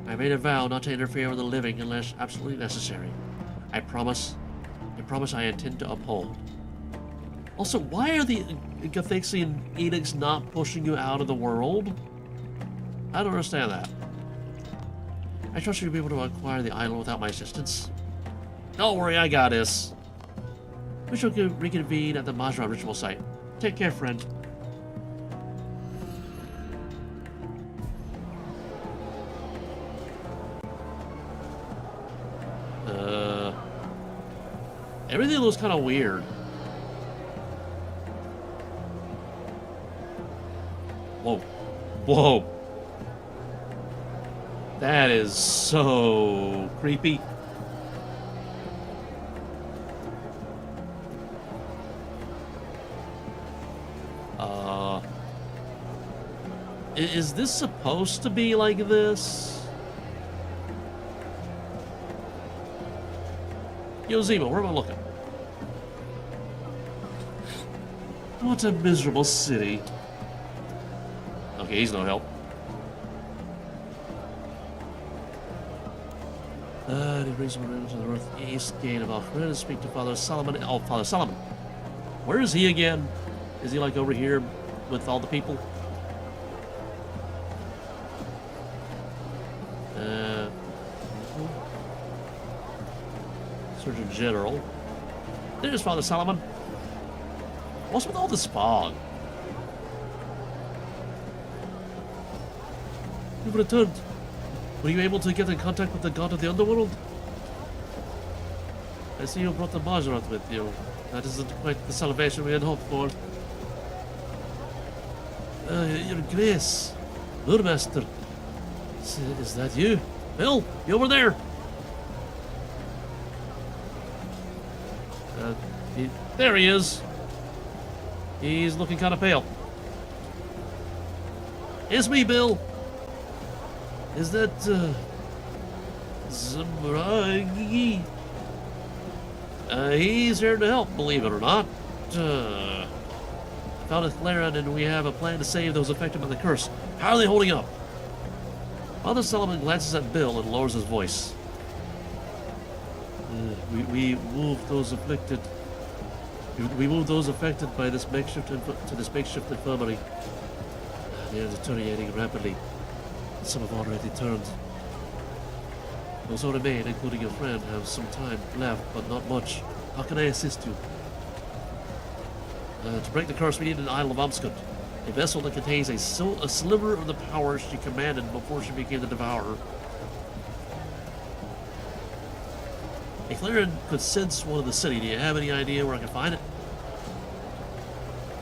I made a vow not to interfere with the living unless absolutely necessary. I promise I intend to uphold. Also, why are the Gathixian edicts not pushing you out of the world? I don't understand that. I trust you'll be able to acquire the island without my assistance. Don't worry, I got this. We shall reconvene at the Majra ritual site. Take care, friend. Everything looks kind of weird. Whoa. Whoa. That is so creepy. Is this supposed to be like this? Yo, Zima, where am I looking? What a miserable city. Okay, he's no help. He brings him to the northeast gate of Alfred to speak to Father Solomon. Oh, Father Solomon. Where is he again? Is he like over here with all the people? Surgeon General. There's Father Solomon. What's with all this fog? You've returned. Were you able to get in contact with the god of the underworld? I see you brought the Majorat with you. That isn't quite the salvation we had hoped for. Your Grace. Loremaster. Is that you? Bill, you over there? There he is. He's looking kind of pale. It's me, Bill. Is that, Zimragi? He's here to help, believe it or not. Found a Claren and we have a plan to save those affected by the curse. How are they holding up? Father Solomon glances at Bill and lowers his voice. We moved those afflicted. We moved those affected by this makeshift to this makeshift infirmary. They are deteriorating rapidly. Some have already turned. Those who remain, including your friend, have some time left, but not much. How can I assist you? To break the curse, we need an idol of Amskut, a vessel that contains a sliver of the power she commanded before she became the Devourer. A Claren could sense one in the city. Do you have any idea where I can find it?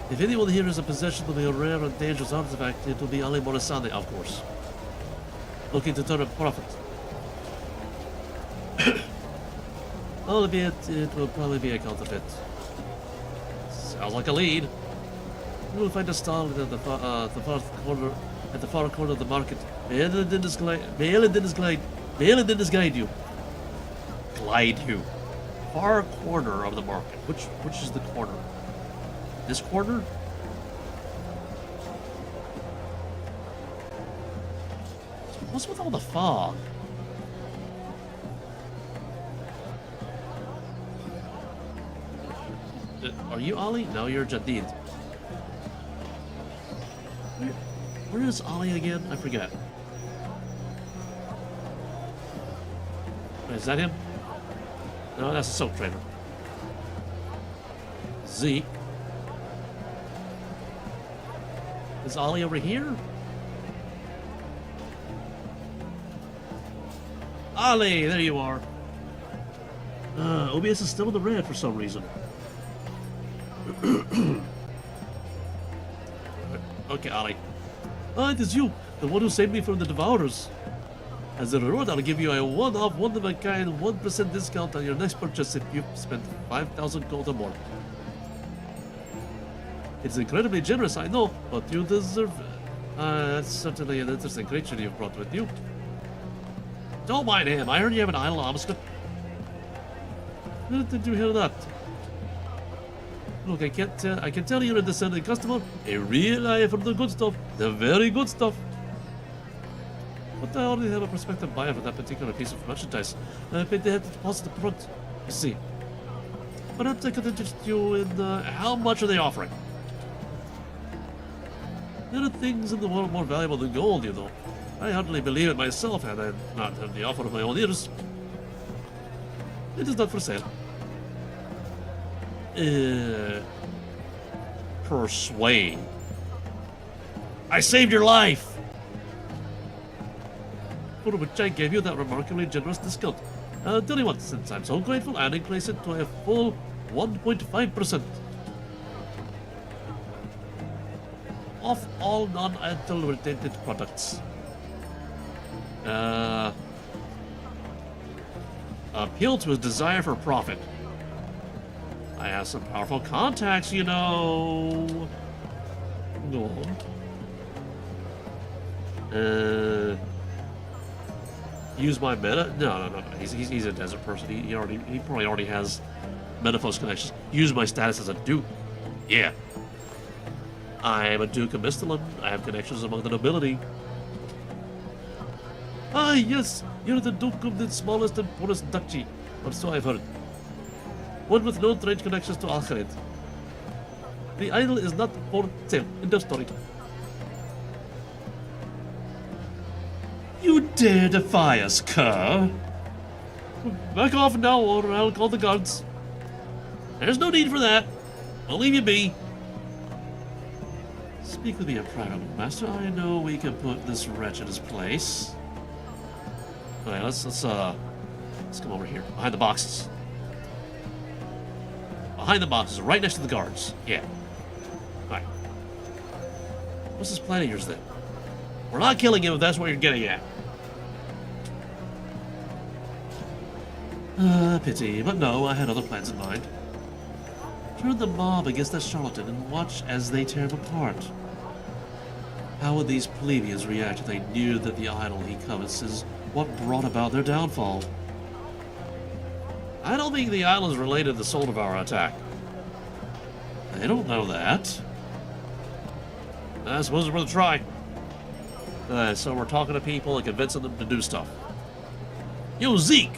If anyone here is in possession of a rare and dangerous artifact, it will be Ali Morisande, of course. Looking to turn a profit. Albeit, it will probably be a counterfeit. Sounds like a lead. You will find a stall at the far corner of the market. May Elandin's guide you. Glide you. Far corner of the market. Which is the corner? This corner? What's with all the fog? Are you Ali? No, you're Jadid. Where is Ali again? I forget. Is that him? No, that's a soap trader. Zeke. Is Ali over here? Ali, there you are. OBS is still in the red for some reason. Okay, Ali. It is you, the one who saved me from the Devourers. As a reward, I'll give you a one-off, one-of-a-kind, 1% discount on your next purchase if you've spent 5,000 gold or more. It's incredibly generous, I know, but you deserve it. That's certainly an interesting creature you've brought with you. Don't mind him. I heard you have an idol, Amskut. Where did you hear that? Look, I can tell you're a descending customer. A real eye for the good stuff. The very good stuff. But I already have a prospective buyer for that particular piece of merchandise. I paid the head deposit up front. You see. Perhaps I could interest you in how much are they offering? There are things in the world more valuable than gold, you know. I hardly believe it myself had I not had the offer of my own ears. It is not for sale. Persuade. I saved your life! For which I gave you that remarkably generous discount. Tell you what, since I'm so grateful, I'll increase it to a full 1.5%. Off all non-adulterated products. Appeal to his desire for profit. I have some powerful contacts, you know. Go on. Use my meta? No. He's a desert person. He probably already has Metaphos connections. Use my status as a duke. Yeah. I am a Duke of Misthalin. I have connections among the nobility. Ah, yes, you're the Duke of the smallest and poorest duchy, or so I've heard. One with no trade connections to Alkharid. The idol is not for sale. End of story. You dare defy us, cur? Back off now, or I'll call the guards. There's no need for that. I'll leave you be. Speak with me in private, Master. I know we can put this wretch in his place. Alright, let's come over here. Behind the boxes. Behind the boxes, right next to the guards. Yeah. Alright. What's this plan of yours then? We're not killing him if that's what you're getting at. Pity, but no, I had other plans in mind. Turn the mob against that charlatan and watch as they tear him apart. How would these plebeians react if they knew that the idol he covets is what brought about their downfall? I don't think the idol is related to the Soul Devourer attack. They don't know that. I suppose it's worth a try. So we're talking to people and convincing them to do stuff. Yo, Zeke!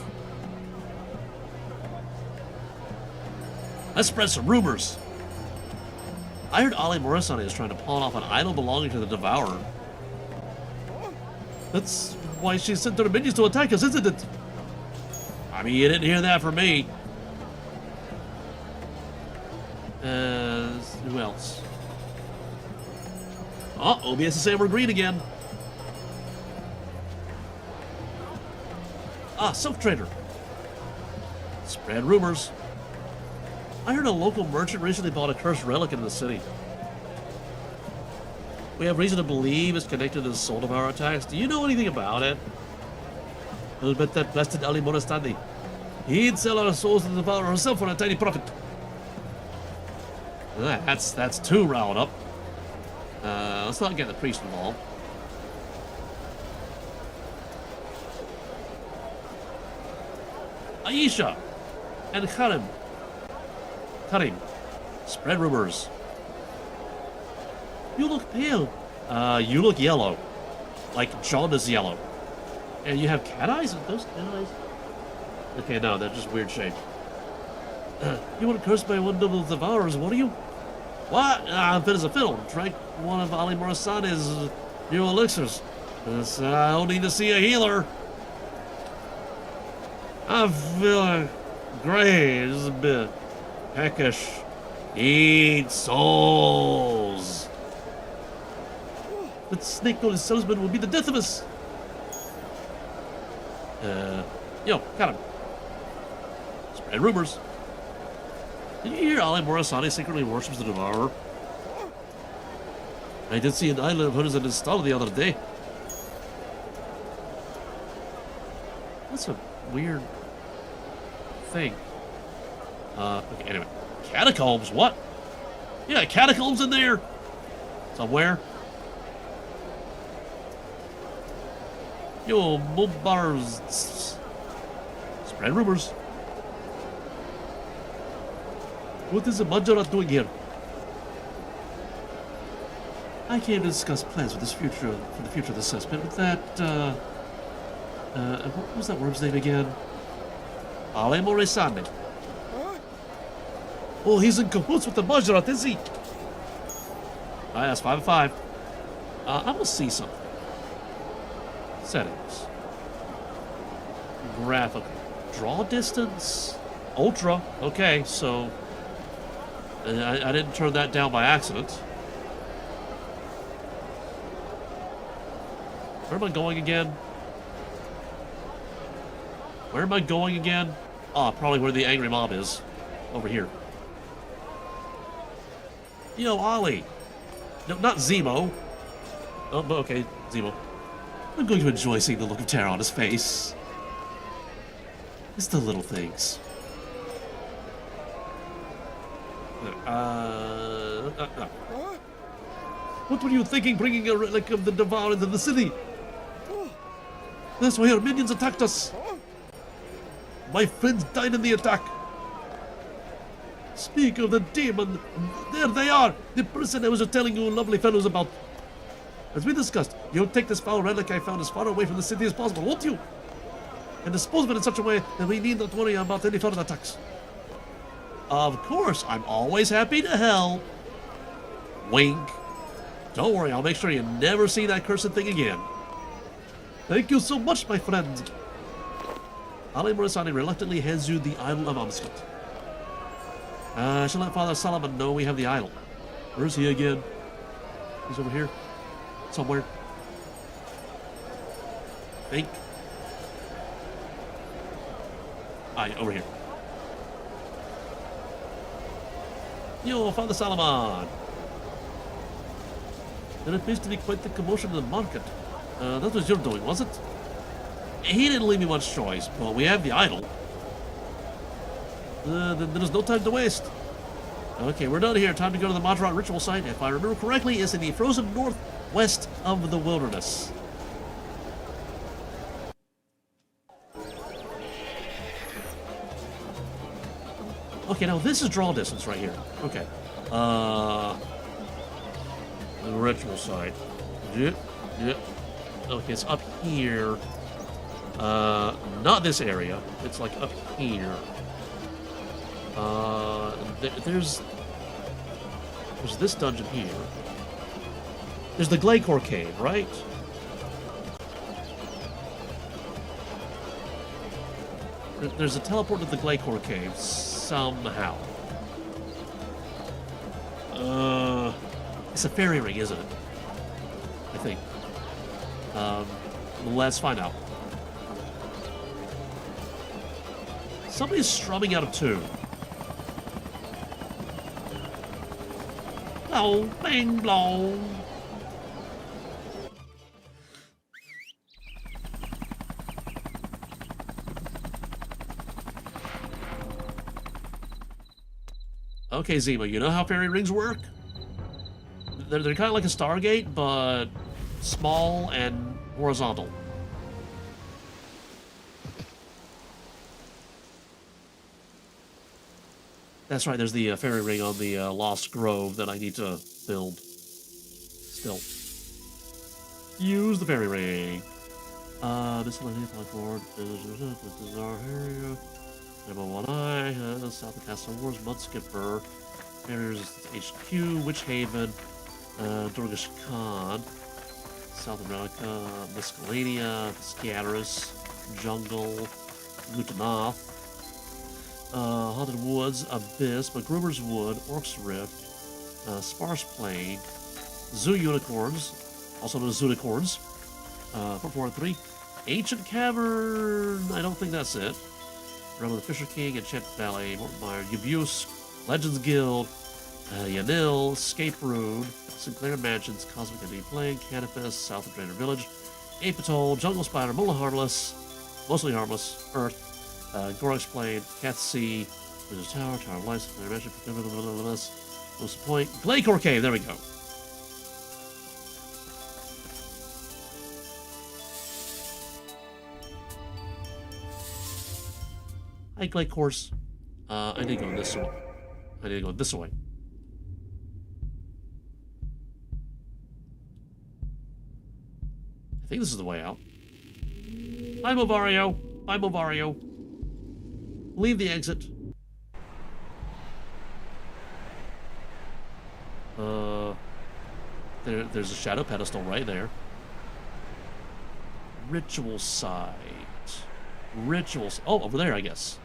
Let's spread some rumors. I heard Ali Morrisani is trying to pawn off an idol belonging to the Devourer. That's why she sent her minions to attack us, isn't it? I mean, you didn't hear that from me. Who else? Oh, OBS is saying we're green again. Ah, Silk Trader. Spread rumors. I heard a local merchant recently bought a cursed relic in the city. We have reason to believe it's connected to the Soul Devourer attacks. Do you know anything about it? I'll bet that blasted Ali Moristani. He'd sell our souls to the Devourer herself for a tiny profit. That's too riled up. Let's not get the priest involved. Aisha and Karim. Spread rumors. You look pale. You look yellow. Like John is yellow. And you have cat eyes? Are those cat eyes? Okay, no, they're just weird shapes. You weren't cursed by one of the Devourers, were you? What? Fit as a fiddle. Drank one of Ali Morasani's new elixirs. I don't need to see a healer. I feel great. Just a bit peckish. Eat souls. That snake-nosed salesman will be the death of us. Yo, got him. Spread rumors. Did you hear Ali Morasani secretly worships the Devourer? I did see an island of hers installed the other day. That's a weird thing. Okay, anyway. Catacombs? What? Yeah, catacombs in there. Somewhere. Yo, Mumbars. Spread rumors. What is the Majorat doing here? I came to discuss plans for the future of the suspect with that, what was that worm's name again? Ale Morisane. Oh, he's in cahoots with the Majorat, is he? That's 5 and 5. I will see something. Settings. Graphical. Draw distance. Ultra. Okay, so I didn't turn that down by accident. Where am I going again? Where am I going again? Ah, probably where the angry mob is. Over here. Yo, Ollie. No, not Zemo. Oh, okay, Zemo. I'm going to enjoy seeing the look of terror on his face. It's the little things. What were you thinking bringing a relic of the Devourer into the city? That's why our minions attacked us. My friends died in the attack. Speak of the demon. There they are. The person I was just telling you lovely fellows about. As we discussed, you'll take this foul relic I found as far away from the city as possible, won't you? And dispose of it in such a way that we need not worry about any further attacks. Of course, I'm always happy to help. Wink. Don't worry, I'll make sure you never see that cursed thing again. Thank you so much, my friend. Ali Morisani reluctantly hands you the idol of Amskut. I shall let Father Solomon know we have the idol. Where's he again? He's over here. Somewhere. Think. Over here. Yo, Father Solomon. There appears to be quite the commotion in the market. That was your doing, was it? He didn't leave me much choice, but we have the idol. There's no time to waste. Okay, we're done here. Time to go to the Majorat ritual site. If I remember correctly, it's in the frozen northwest of the wilderness. Okay, now this is draw distance right here. Okay. The ritual site. Yeah. Okay, it's up here. Not this area. It's like up here. There's this dungeon here. There's the Glaycore Cave, right? There's a teleport to the Glaycore Cave somehow. It's a fairy ring, isn't it? I think. Let's find out. Somebody's strumming out of tune. Oh, bing blong. Okay, Zima, you know how fairy rings work? They're kind of like a Stargate, but small and horizontal. That's right, there's the fairy ring on the Lost Grove that I need to build. Still. Use the fairy ring. Miscellaneous platform. This is our area. Number 1I, South of Castle Wars, Mudskipper. Barriers HQ, Witch Haven, Dorgish Khan, South America, Mescalania, Scatterus, Jungle, Lutanath. Haunted Woods, Abyss, McGruber's Wood, Orc's Rift, Sparse Plain, Zoo Unicorns, also known as Zoonicorns, Fort Forinthry, Ancient Cavern, I don't think that's it, Realm of the Fisher King, Enchanted Valley, Mortmire, Ubuse, Legends Guild, Yanil, Scape Rune, Sinclair Mansions, Cosmic Enemy Plague, Canifest, South of Drainer Village, Apatol, Jungle Spider, Mola Harmless, Mostly Harmless, Earth, Gorax Plain, Cat Sea, Wizard's Tower, Tower of Life, Sinclair Mansion, Most Point, Glaycore Cave, there we go. Hi, Glaycores. I did go this one. I need to go this way. I think this is the way out. Bye, Movario. Bye, Movario. Leave the exit. There's a shadow pedestal right there. Ritual site. Rituals. Oh, over there, I guess.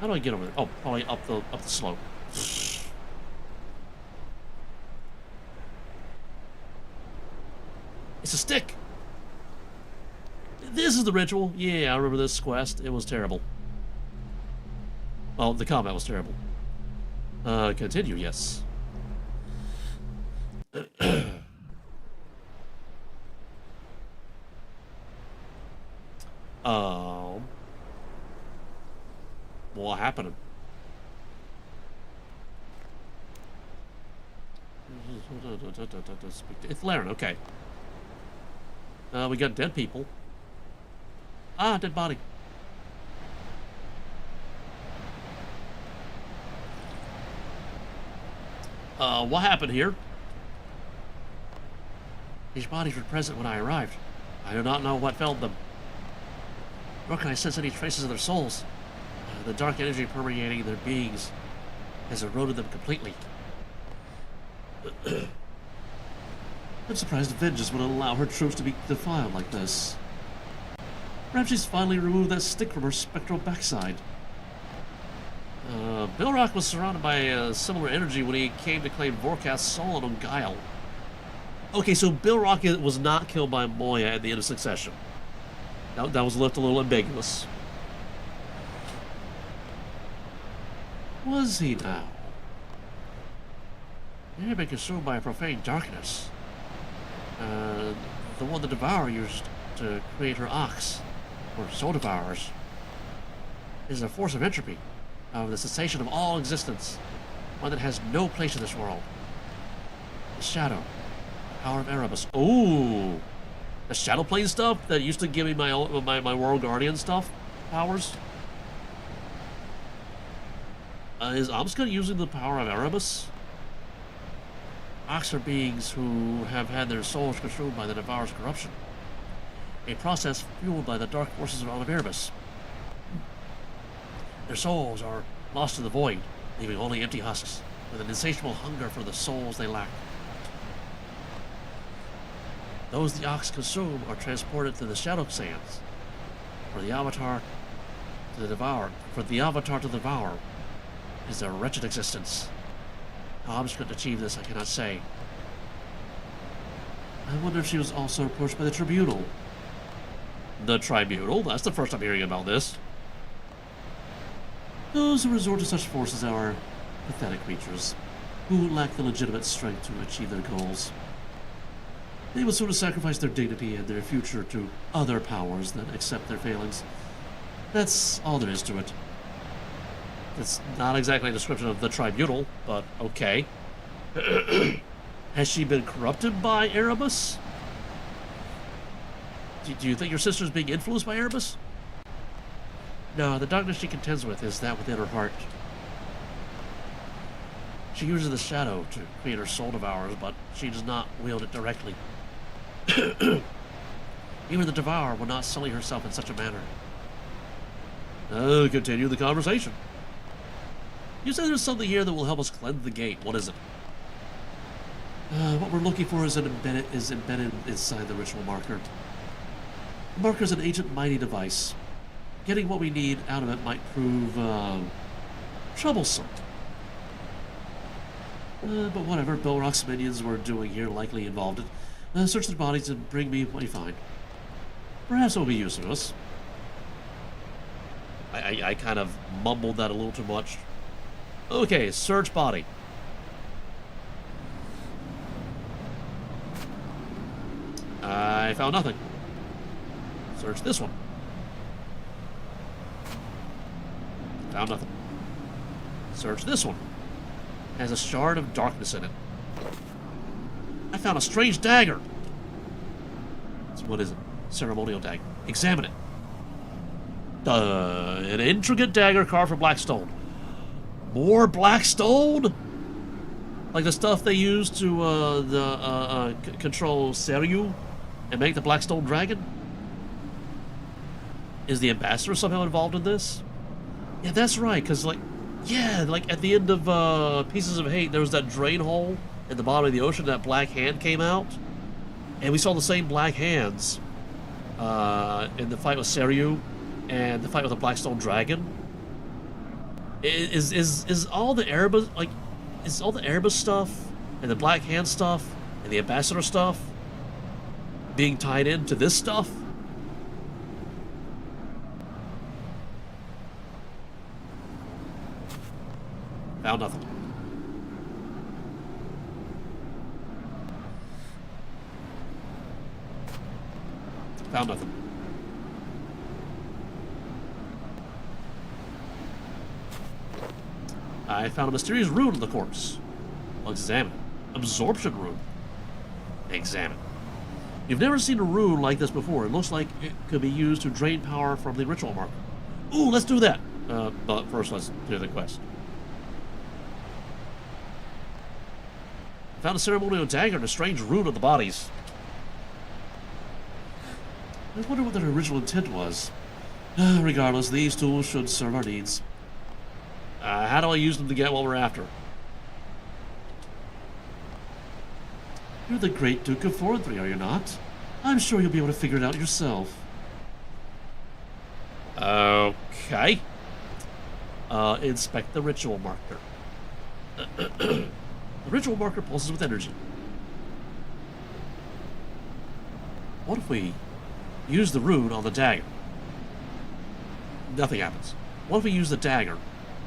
How do I get over there? Oh, probably up the slope. It's a stick. This is the ritual. Yeah, I remember this quest. It was terrible. Well, the combat was terrible. Continue, yes. What happened? It's Laren, okay. We got dead people. Ah, dead body. What happened here? These bodies were present when I arrived. I do not know what felled them. Nor can I sense any traces of their souls. The dark energy permeating their beings has eroded them completely. I'm surprised Vengeance would allow her troops to be defiled like this. Perhaps she's finally removed that stick from her spectral backside. Bilrock was surrounded by a similar energy when he came to claim Vorkath's soul on Guile. Okay, so Bilrock was not killed by Moya at the end of Succession. That was left a little ambiguous. Was he now? He had been consumed by a profane darkness. The one the Devourer used to create her ox, or soul devourers, is a force of entropy, of the cessation of all existence, one that has no place in this world. The shadow, the power of Erebus. Ooh, the shadow plane stuff that used to give me my World Guardian stuff powers. Is Omska using the power of Erebus? Ox are beings who have had their souls consumed by the Devourer's corruption, a process fueled by the dark forces of Erebus. Their souls are lost to the void, leaving only empty husks, with an insatiable hunger for the souls they lack. Those the Ox consume are transported to the Shadow Sands, for the Avatar to the Devourer. Is a wretched existence. How Hobbs could achieve this, I cannot say. I wonder if she was also approached by the Tribunal. The Tribunal? That's the first I'm hearing about this. Those who resort to such forces are pathetic creatures, who lack the legitimate strength to achieve their goals. They would sooner sacrifice their dignity and their future to other powers than accept their failings. That's all there is to it. It's not exactly a description of the Tribunal, but okay. Has she been corrupted by Erebus? Do you think your sister's being influenced by Erebus? No, the darkness she contends with is that within her heart. She uses the shadow to create her soul devourers, but she does not wield it directly. Even the Devourer will not sully herself in such a manner. Continue the conversation. You said there's something here that will help us cleanse the gate. What is it? What we're looking for is embedded inside the ritual marker. The marker is an ancient mighty device. Getting what we need out of it might prove troublesome. But whatever Bilrock's minions were doing here likely involved it. Search the bodies and bring me what you find. Perhaps it will be useful to us. I kind of mumbled that a little too much. Okay, search body. I found nothing. Search this one. Found nothing. Search this one. Has a shard of darkness in it. I found a strange dagger. So what is it? Ceremonial dagger. Examine it. An intricate dagger carved from black stone. More black stone? Like the stuff they use to control Seryu and make the Blackstone Dragon? Is the ambassador somehow involved in this? Yeah, that's right, because like at the end of Pieces of Hate, there was that drain hole in the bottom of the ocean, that black hand came out. And we saw the same black hands in the fight with Seryu and the fight with the Blackstone Dragon. Is all the Erebus, like, is all the Erebus stuff and the Black Hand stuff and the Ambassador stuff being tied into this stuff? Found nothing. Found nothing. I found a mysterious rune in the corpse. I'll examine it. Absorption rune. Examine. You've never seen a rune like this before. It looks like it could be used to drain power from the ritual marker. Ooh, let's do that. But first, let's do the quest. Found a ceremonial dagger and a strange rune on the bodies. I wonder what their original intent was. Regardless, these tools should serve our needs. How do I use them to get what we're after? You're the great Duke of Forinthry, are you not? I'm sure you'll be able to figure it out yourself. Okay. Inspect the ritual marker. The ritual marker pulses with energy. What if we use the rune on the dagger? Nothing happens. What if we use the dagger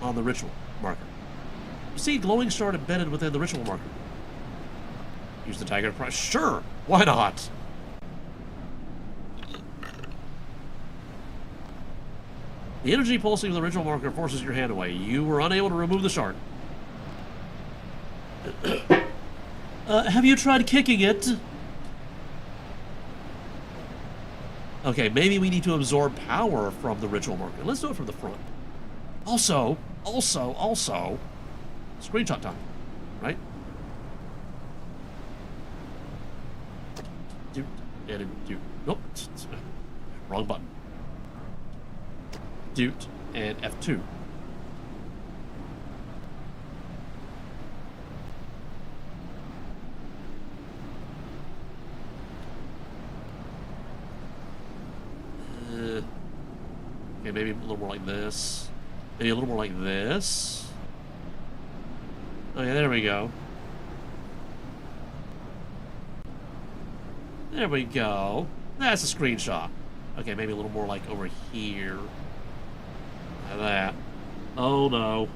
on the ritual marker? You see glowing shard embedded within the ritual marker. Use the dagger to press. Sure, why not? The energy pulsing of the ritual marker forces your hand away. You were unable to remove the shard. Have you tried kicking it? Okay, maybe we need to absorb power from the ritual marker. Let's do it from the front. Also, screenshot time, right? Nope, wrong button. Doot and F2. Okay, maybe a little more like this. Maybe a little more like this. Oh yeah, there we go. There we go. That's a screenshot. Okay, maybe a little more like over here. Like that. Oh no.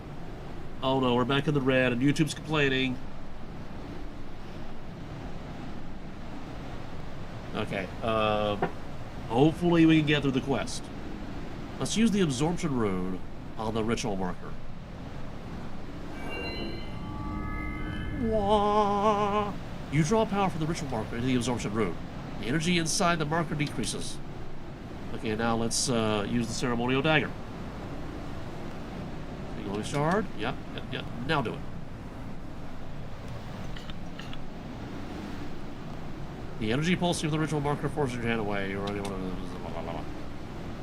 Oh no, we're back in the red and YouTube's complaining. Okay, hopefully we can get through the quest. Let's use the absorption rune on the ritual marker. Wah. You draw power from the ritual marker into the absorption rune. The energy inside the marker decreases. Okay, now let's use the ceremonial dagger. Glowing shard. Yep. Now do it. The energy pulsing of the ritual marker forces your hand away. You're unable to...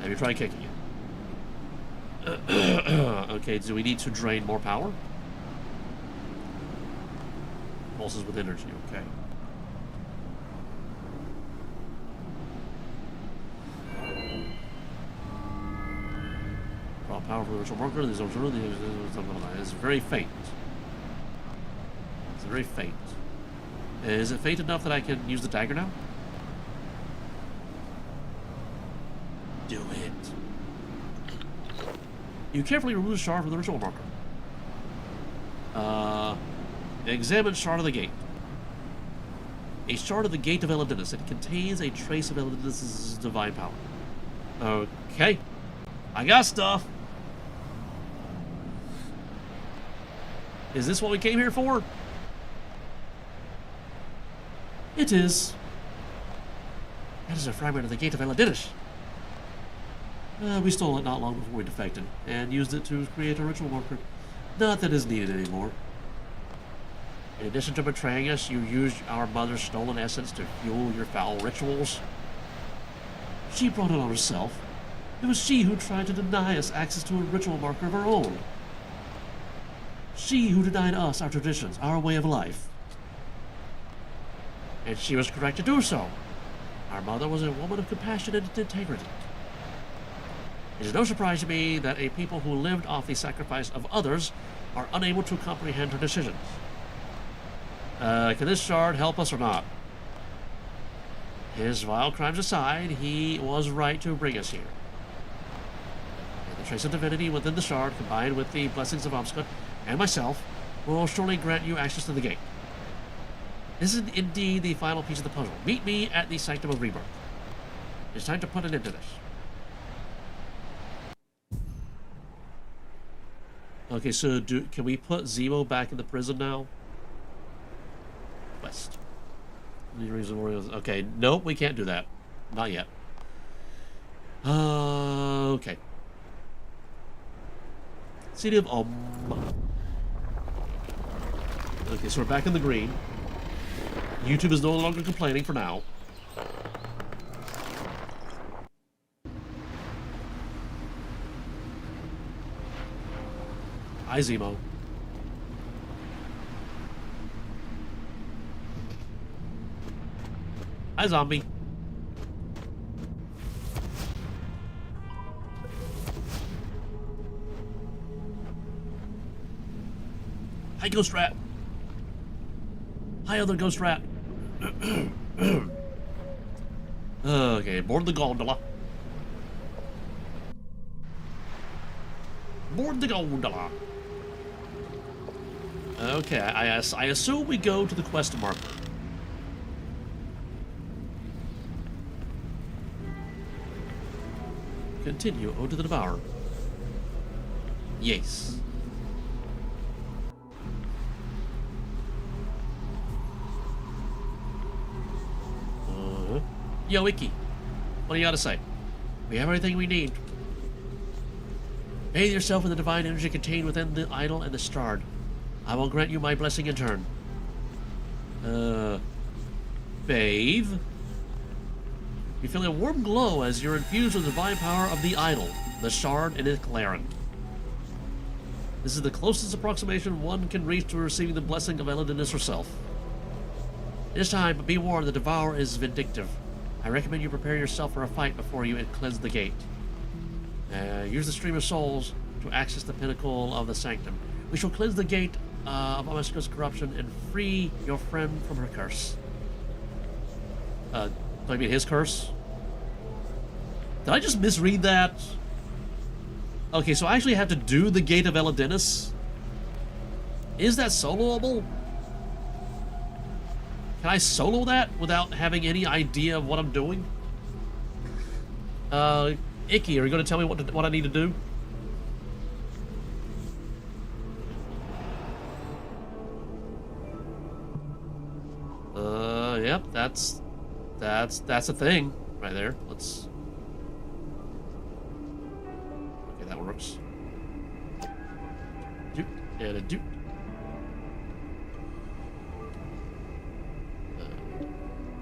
Have you tried kicking it? Okay, do we need to drain more power? Pulses with energy, okay. Draw power from the ritual marker. It's very faint. It's very faint. Is it faint enough that I can use the dagger now? Do it. You carefully remove the shard from the ritual marker. Examine shard of the gate. A shard of the gate of Eladinus. It contains a trace of Eladinus' divine power. Okay. I got stuff. Is this what we came here for? It is. That is a fragment of the gate of Eladinus. We stole it not long before we defected, and used it to create a ritual marker. Nothing is needed anymore. In addition to betraying us, you used our mother's stolen essence to fuel your foul rituals. She brought it on herself. It was she who tried to deny us access to a ritual marker of her own. She who denied us our traditions, our way of life. And she was correct to do so. Our mother was a woman of compassion and integrity. It is no surprise to me that a people who lived off the sacrifice of others are unable to comprehend her decisions. Can this shard help us or not? His vile crimes aside, he was right to bring us here. And the trace of divinity within the shard, combined with the blessings of Umskut and myself, will surely grant you access to the gate. This is indeed the final piece of the puzzle. Meet me at the Sanctum of Rebirth. It's time to put an end to this. Okay, so can we put Zemo back in the prison now? West. Any reason where okay, nope, we can't do that. Not yet. Okay. City of Okay, so we're back in the green. YouTube is no longer complaining for now. Hi, Zemo. Hi, zombie. Hi, ghost rat. Hi, other ghost rat. Okay, board the gondola. Board the gondola. Okay, I assume we go to the quest marker. Continue. Ode to the Devourer. Yes. Yo, Icky. What do you got to say? We have everything we need. Bathe yourself in the divine energy contained within the idol and the shard. I will grant you my blessing in turn. Bathe? You feel a warm glow as you're infused with the divine power of the idol, the shard, and its Claren. This is the closest approximation one can reach to receiving the blessing of Elidinus herself. This time, but be warned, the Devourer is vindictive. I recommend you prepare yourself for a fight before you cleanse the gate. Use the stream of souls to access the pinnacle of the sanctum. We shall cleanse the gate of Umskut's corruption and free your friend from her curse. Do I mean his curse? Did I just misread that? Okay, so I actually have to do the Gate of Elidinus? Is that soloable? Can I solo that without having any idea of what I'm doing? Icky, are you going to tell me what I need to do? Yep, that's a thing right there. Let's. Okay, that works. Doot and a doot.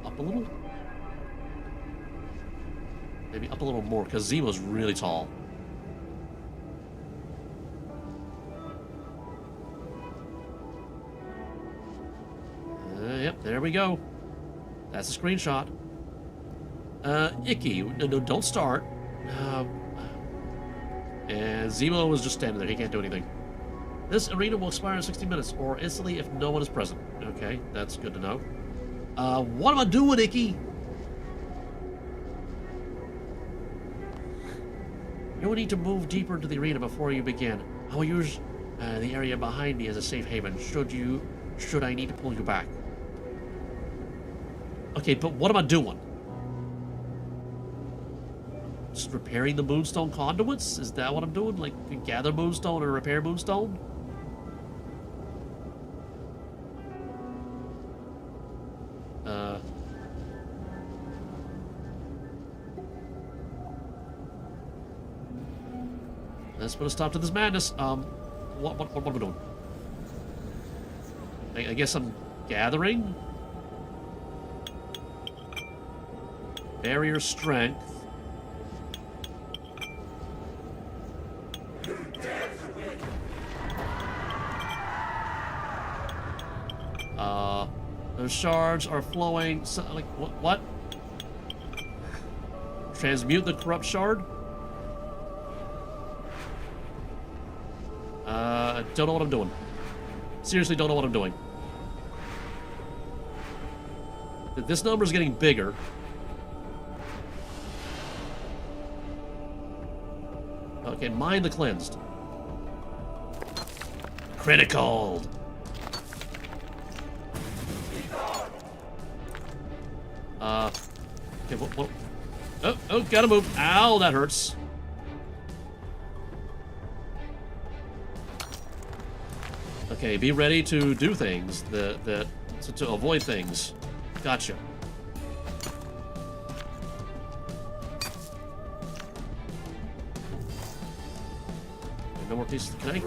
Up a little. Maybe up a little more, because Zemo's really tall. Yep, there we go. That's a screenshot. Icky, no, don't start. And Zemo was just standing there. He can't do anything. This arena will expire in 60 minutes, or instantly if no one is present. Okay, that's good to know. What am I doing, Icky? You will need to move deeper into the arena before you begin. I will use the area behind me as a safe haven, should I need to pull you back. Okay, but what am I doing? Just repairing the moonstone conduits? Is that what I'm doing? Like, gather moonstone or repair moonstone? Let's put a stop to this madness. What am I doing? I guess I'm gathering. Barrier strength. Those shards are flowing. So, like what? Transmute the corrupt shard. Don't know what I'm doing. Seriously, don't know what I'm doing. This number's getting bigger. Okay, mine the cleansed. Critical. Okay, what? Oh, gotta move. Ow, that hurts. Okay, be ready to do things to avoid things. Gotcha. No more pieces. Can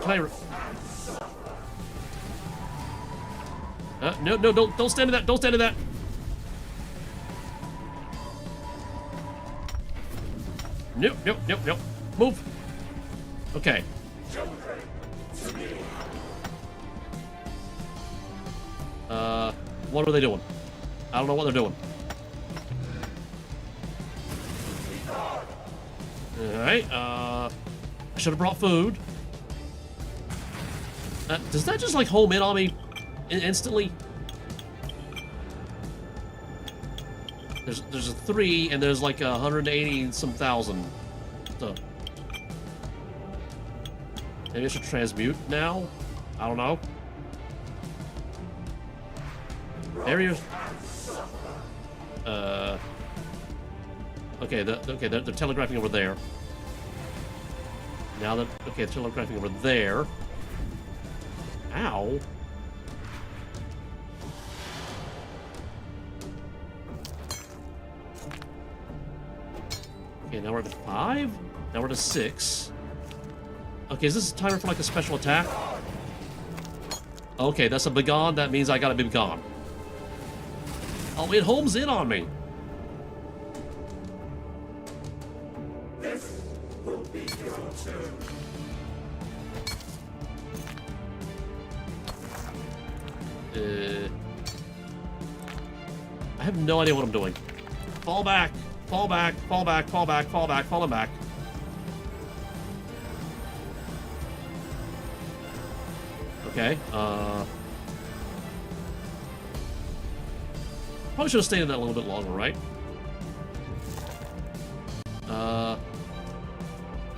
I? No, don't stand in that. Don't stand in that. Nope. Move. Okay. What are they doing? I don't know what they're doing. Alright, I should have brought food. Does that just, like, home in on me instantly? There's a 3, and there's, like, 180-some thousand. So, maybe I should transmute now? I don't know. Barriers. Okay, they're telegraphing over there. Now that they're telegraphing over there. Ow. Okay, now we're at 5. Now we're at 6. Okay, is this a timer for like a special attack? Okay, that's a begone. That means I gotta be gone. Oh, it homes in on me. This will be your turn. I have no idea what I'm doing. Fall back. Falling back. Okay, probably should have stayed in that a little bit longer, right?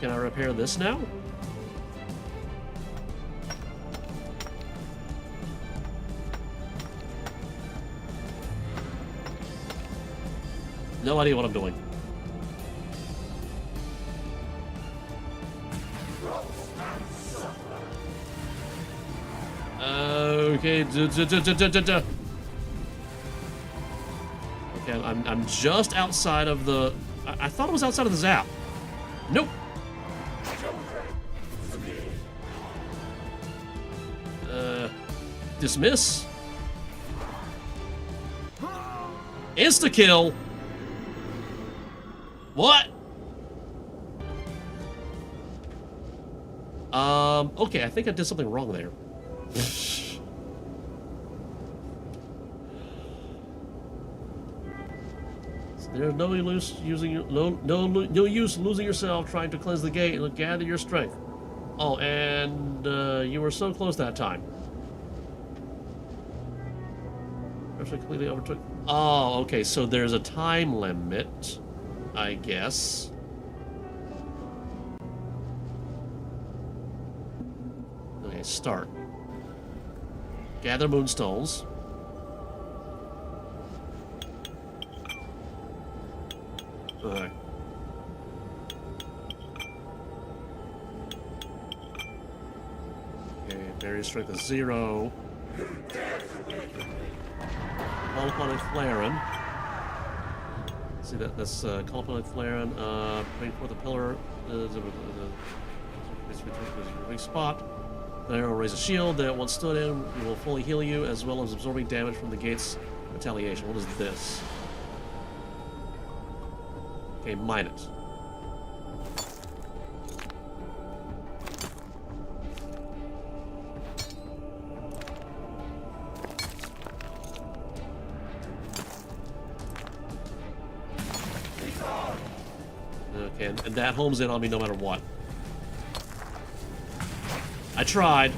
Can I repair this now? No idea what I'm doing. Okay, okay, I'm just outside of the... I thought it was outside of the zap. Nope. Dismiss. Insta-kill. What? Okay, I think I did something wrong there. There's no use losing yourself trying to cleanse the gate and gather your strength. Oh, and you were so close that time. Completely overtook. Oh, okay. So there's a time limit, I guess. Okay, start. Gather moonstones. Okay. Okay, barrier strength is 0. Call upon a Flaren. See that's call upon a Flaren. Wait for the pillar. Spot. The arrow raises a shield that once stood in will fully heal you, as well as absorbing damage from the gate's retaliation. What is this? Okay, mine it. Okay, and that homes in on me no matter what. I tried.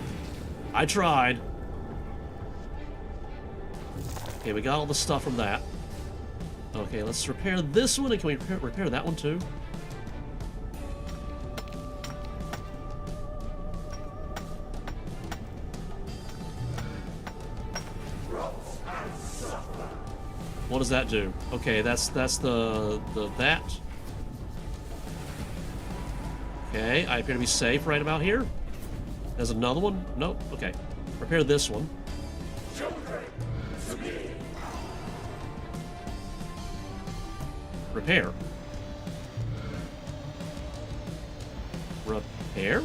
I tried. Okay, we got all the stuff from that. Okay, let's repair this one, and can we repair that one too? What does that do? Okay, that's the that. Okay, I appear to be safe right about here. There's another one? Nope. Okay. Repair this one. Repair. Repair?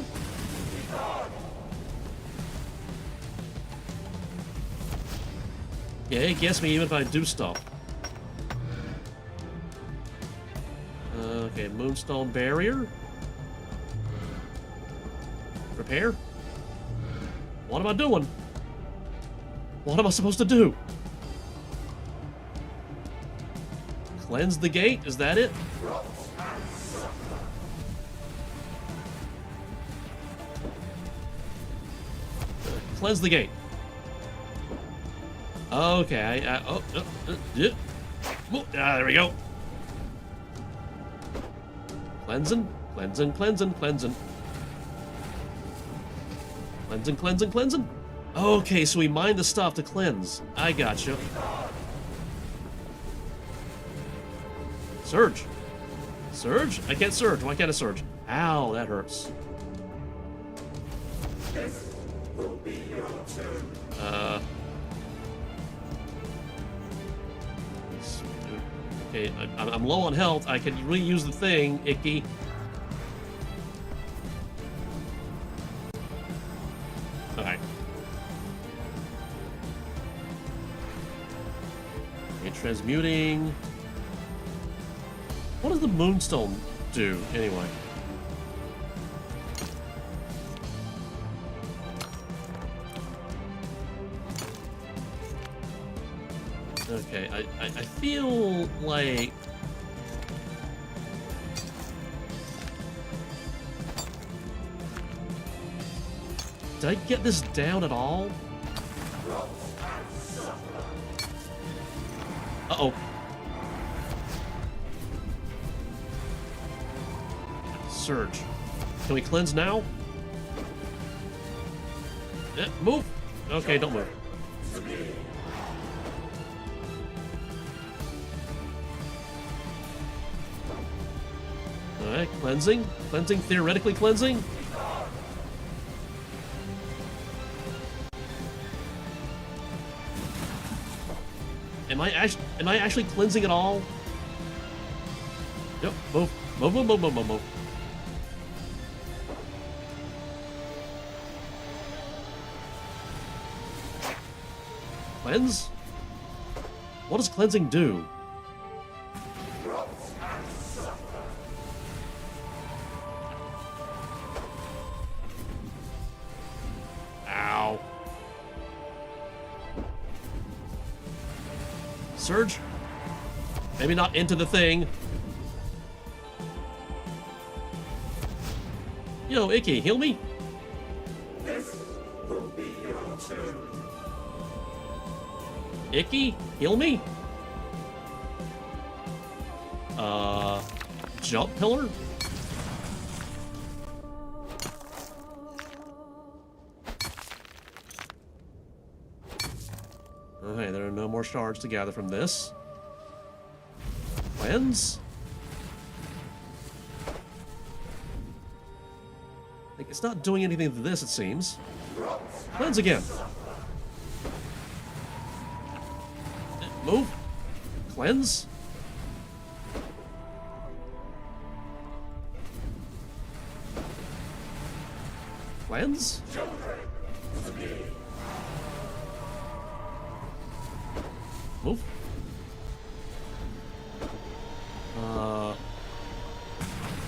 Yeah, it gets me even if I do stuff. Okay, Moonstone Barrier. Repair? What am I doing? What am I supposed to do? Cleanse the gate? Is that it? Cleanse the gate. Okay, yeah. There we go. Cleansing, cleansing, cleansing, cleansing. Cleansing, cleansing, cleansing? Okay, so we mine the stuff to cleanse. I gotcha. Surge. Surge? I can't surge. Why can't I surge? Ow, that hurts. This will be your turn. Okay, I'm low on health. I can reuse the thing, Icky. Alright. Okay, transmuting. What does the Moonstone do, anyway? Okay, I feel like... Did I get this down at all? Uh-oh. Surge. Can we cleanse now? Move! Okay, don't move. Alright, cleansing? Cleansing, theoretically cleansing? Am I actually cleansing at all? Yep, move. Move, move, move, move, move, move. Cleanse? What does cleansing do? Ow. Surge? Maybe not into the thing. Yo, Icky, heal me? This will be your turn. Icky, heal me? Jump pillar? Okay, there are no more shards to gather from this. Cleanse? Like, it's not doing anything to this, it seems. Cleanse again. Move. Cleanse. Cleanse.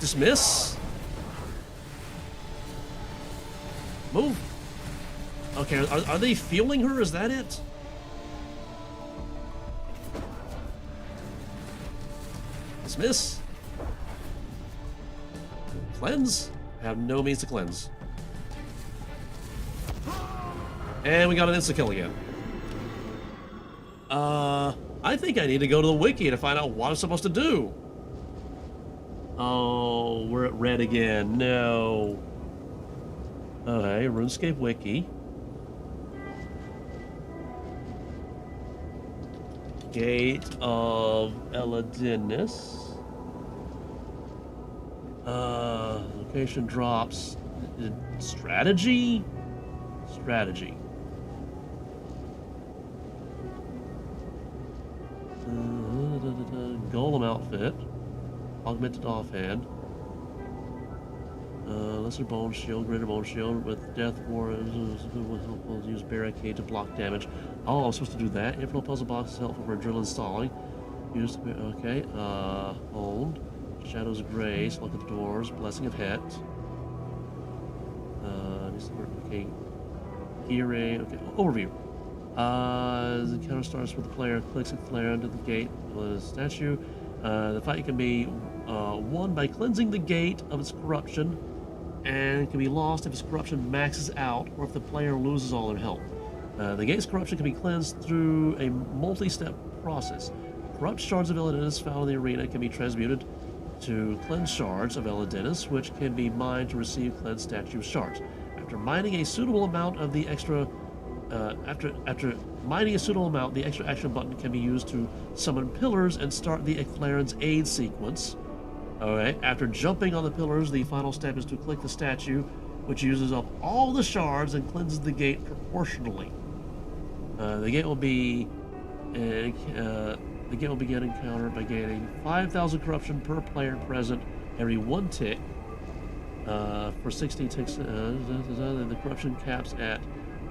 Dismiss. Move. Okay, are they fueling her? Is that it? Dismiss. Cleanse. I have no means to cleanse. And we got an insta-kill again. I think I need to go to the wiki to find out what I'm supposed to do. Oh, we're at red again. No. Okay, RuneScape wiki. Gate of Elidinus. Location drops. Strategy? Strategy. Golem outfit. Augmented offhand. Lesser bone shield, greater bone shield with death warriors will use barricade to block damage. Oh, I'm supposed to do that. Infinite puzzle box is helpful for drill installing. Used to be, okay. Hold. Shadows of Grace, look at the doors, Blessing of Het. Okay. Hearing, okay. Overview. The encounter starts with the player clicks a flare under the gate of the statue. The fight can be won by cleansing the gate of its corruption, and can be lost if its corruption maxes out or if the player loses all their health. The gate's corruption can be cleansed through a multi-step process. Corrupt shards of Elidinus found in the arena can be transmuted to cleansed shards of Elidinus, which can be mined to receive cleansed statue shards. After mining a suitable amount of the extra After mining a suitable amount, the extra action button can be used to summon pillars and start the Eclairon's aid sequence. Alright, after jumping on the pillars, the final step is to click the statue, which uses up all the shards and cleanses the gate proportionally. The gate will begin encounter by gaining 5,000 corruption per player present every 1 tick. For 16 ticks, the corruption caps at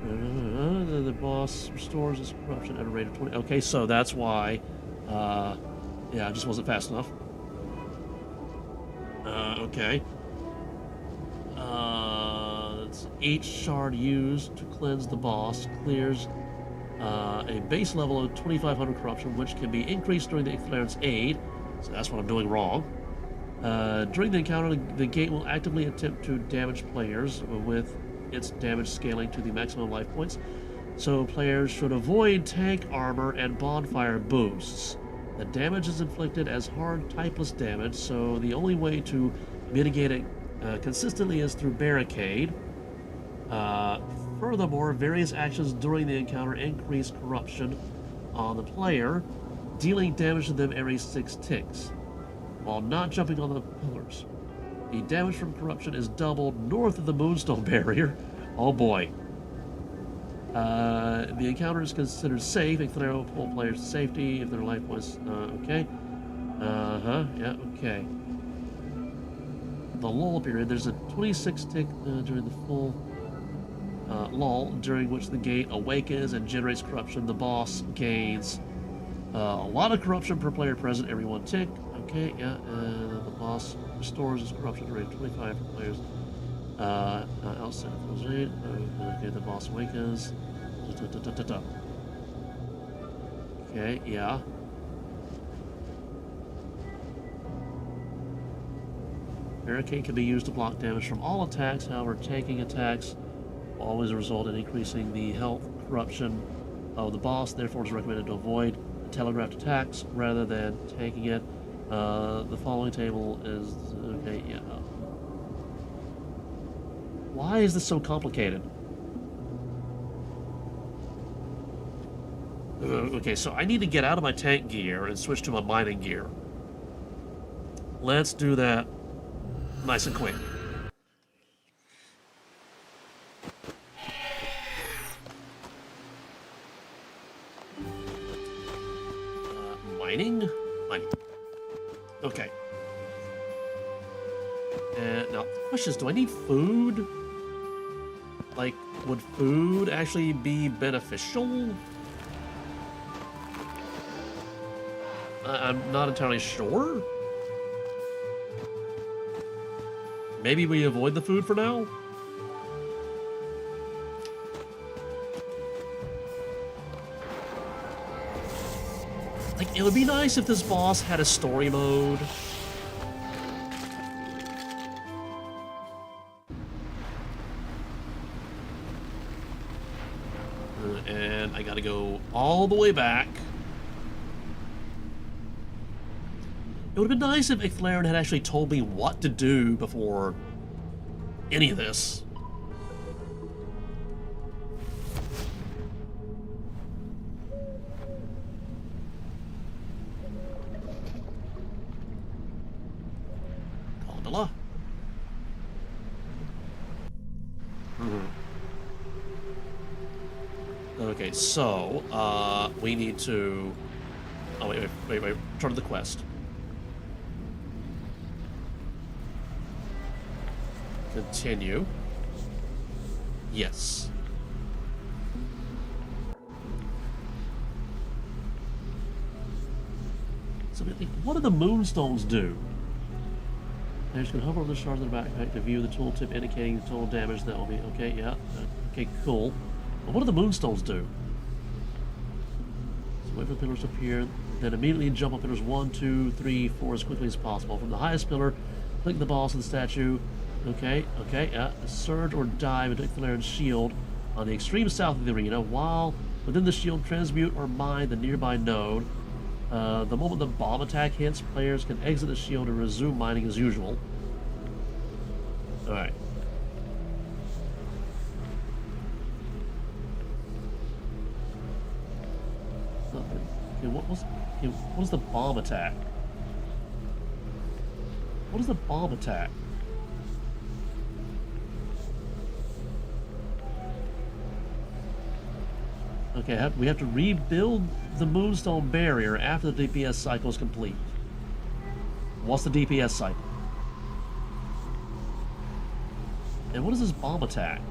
the boss restores its corruption at a rate of 20. Okay, so that's why, yeah, it just wasn't fast enough. Okay. Each shard used to cleanse the boss clears a base level of 2,500 corruption, which can be increased during the Eclairon's aid. So that's what I'm doing wrong. During the encounter, the gate will actively attempt to damage players with its damage scaling to the maximum life points, so players should avoid tank armor and bonfire boosts. The damage is inflicted as hard typeless damage, so the only way to mitigate it consistently is through barricade. Furthermore, various actions during the encounter increase corruption on the player, dealing damage to them every 6 ticks, while not jumping on the pillars. The damage from corruption is doubled north of the Moonstone barrier. Oh boy. The encounter is considered safe. Eclair will pull players to safety if their life points. Okay. Yeah, okay. The lull period. There's a 26 tick during the full lull, during which the gate awakens and generates corruption. The boss gains a lot of corruption per player present every 1 tick. Okay, yeah, the boss restores his corruption rate 25 for players outside of those rate. Okay, the boss awakens. Okay, yeah. Barricade can be used to block damage from all attacks, however, tanking attacks will always result in increasing the health corruption of the boss, therefore it's recommended to avoid telegraphed attacks rather than tanking it. The following table is okay. Yeah. Why is this so complicated? Okay, so I need to get out of my tank gear and switch to my mining gear. Let's do that nice and quick. Mining? Mining. Okay. Now, the question is, do I need food? Like, would food actually be beneficial? I'm not entirely sure. Maybe we avoid the food for now? Like, it would be nice if this boss had a story mode. And I gotta go all the way back. It would have been nice if Icthlaren had actually told me what to do before any of this. Gondola. Okay, so, we need to... Oh, wait. Turn to the quest. Continue. Yes. So, what do the moonstones do? Players can hover over the shards of the backpack to view the tooltip indicating the total damage that will be... Okay, yeah. Okay, cool. But what do the moonstones do? So wait for the pillars to appear, then immediately jump on pillars 1, 2, 3, 4 as quickly as possible. From the highest pillar, click the boss of the statue. Okay, yeah. Surge or dive into Icthlaren's shield on the extreme south of the arena, while within the shield, transmute or mine the nearby node. The moment the bomb attack hits, players can exit the shield and resume mining as usual. Alright. Okay, what was the bomb attack? What is the bomb attack? Okay, we have to rebuild the Moonstone Barrier after the DPS cycle is complete. What's the DPS cycle? And what is this bomb attack?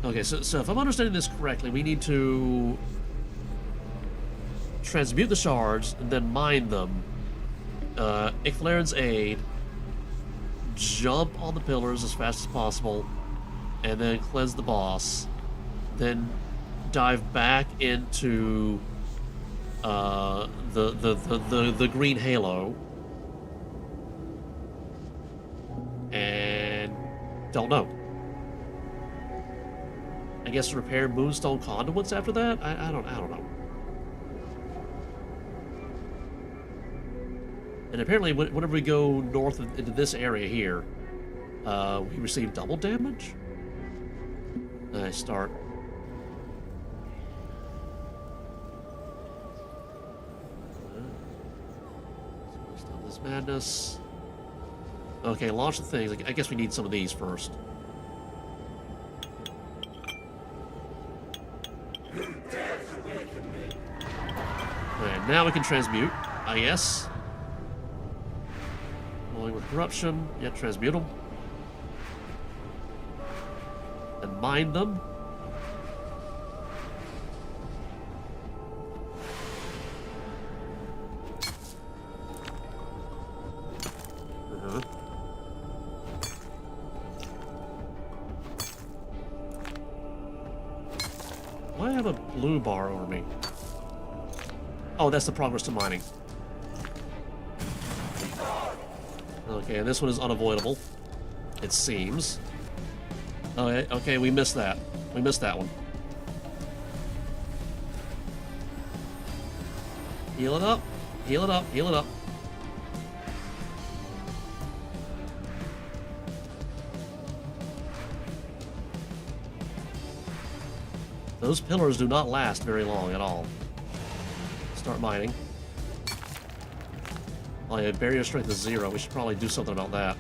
Okay, so if I'm understanding this correctly, we need to transmute the shards and then mine them. Icthlaren's aid, jump on the pillars as fast as possible, and then cleanse the boss. Then dive back into the green halo, and don't know. I guess repair moonstone conduits after that? I don't know. And apparently, whenever we go north into this area here, we receive double damage. I start. Stop this madness. Okay, launch the things. I guess we need some of these first. Alright, now we can transmute, I guess. Rolling with corruption. Yeah, transmute them. And mine them. Why do I have a blue bar over me? Oh, that's the progress to mining. Okay, and this one is unavoidable. It seems. Okay, we missed that. We missed that one. Heal it up. Heal it up. Heal it up. Those pillars do not last very long at all. Start mining. Oh yeah, barrier strength is 0. We should probably do something about that.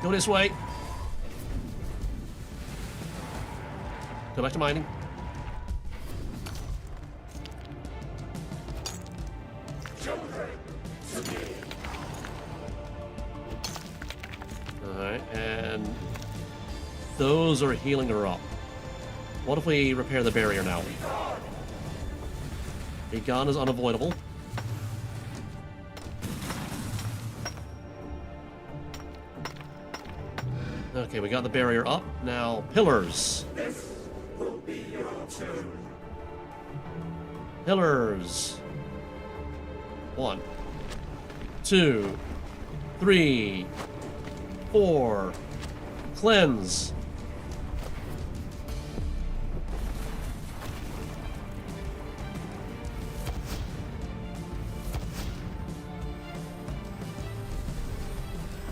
Go this way. Go back to mining. And those are healing her up. What if we repair the barrier now? Be gone is unavoidable. Okay, we got the barrier up. Now, pillars. This will be your turn. Pillars. 1, 2, 3, 4. Cleanse.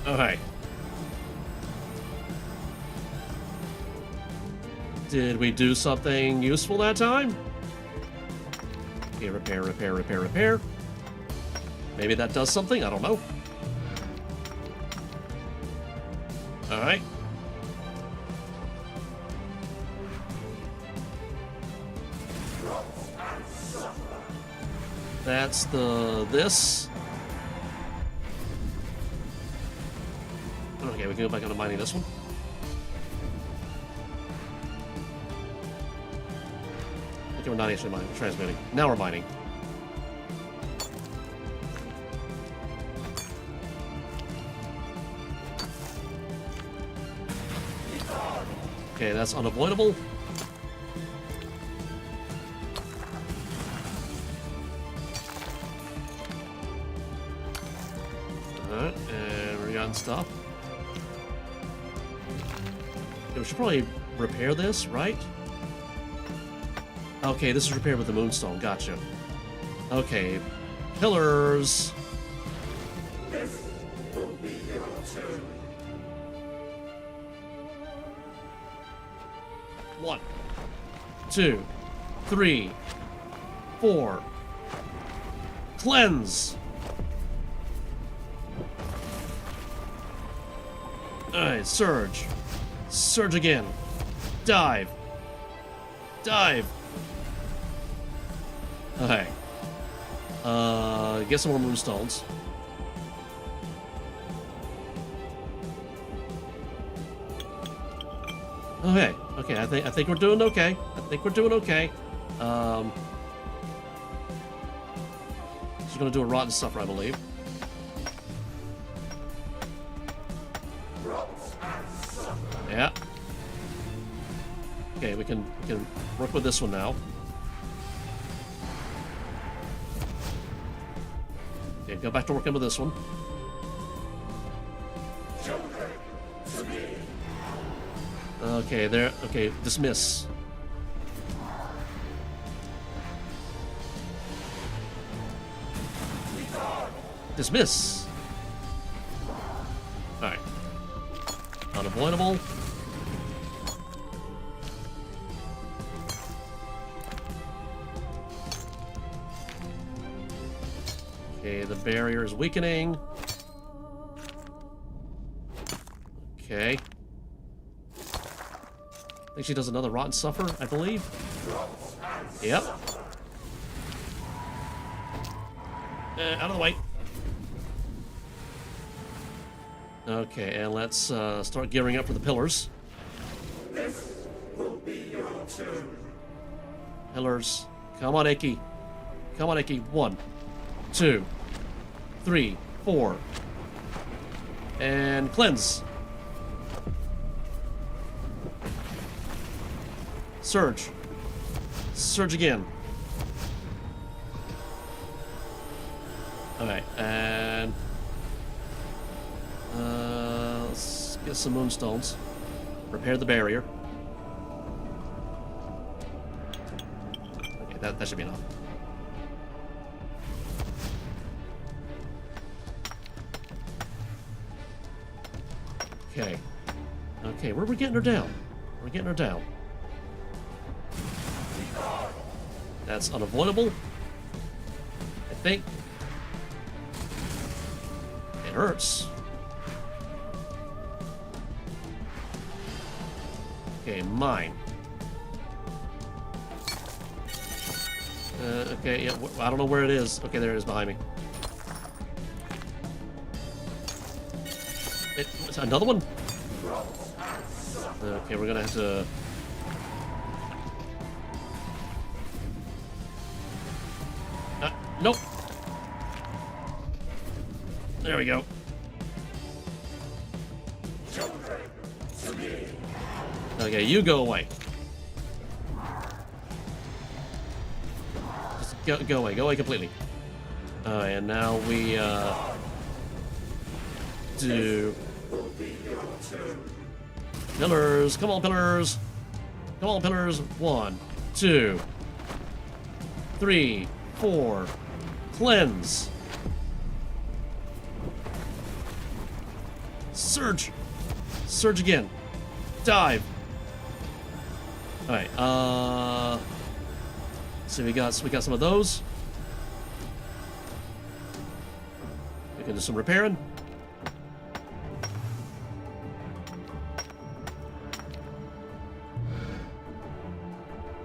Okay. Did we do something useful that time? Okay, repair, repair, repair, repair. Maybe that does something, I don't know. Alright. That's this. Okay, we can go back into mining this one. Okay, we're not actually mining, we're transmitting. Now we're mining. Okay, that's unavoidable. Alright, and we got stuff. Okay, we should probably repair this, right? Okay, this is repaired with the moonstone, gotcha. Okay, pillars. This will be your turn. 1, 2, 3, 4. Cleanse. Alright, surge. Surge again. Dive. Dive. Okay. Get some more moonstones. Okay, okay, I think we're doing okay. I think we're doing okay. She's gonna do a rotten suffer, I believe. Yeah. Okay, we can work with this one now. Okay, go back to working with this one. Okay, there. Okay, dismiss. Dismiss. Alright. Unavoidable. Okay, the barrier is weakening. Okay. I think she does another rotten suffer, I believe. Yep. Out of the way. Okay, and let's start gearing up for the pillars. This will be your turn. Pillars. Come on, Icky. Come on, Icky. 1, 2, 3, 4. And cleanse. Surge. Surge again. Alright, and let's get some moonstones. Repair the barrier. Okay, that should be enough. Okay. Okay, where are we getting her down? We're getting her down. That's unavoidable. I think. It hurts. Okay, mine. Okay, yeah, I don't know where it is. Okay, there it is behind me. Another one? Okay, we're gonna have to... Nope. There we go. Okay, you go away. Just go away completely. And now we, do... Pillars, come on, pillars. Come on, pillars. 1, 2, 3, 4. Cleanse. Surge. Surge again. Dive. Alright, so we got some of those. We can do some repairing.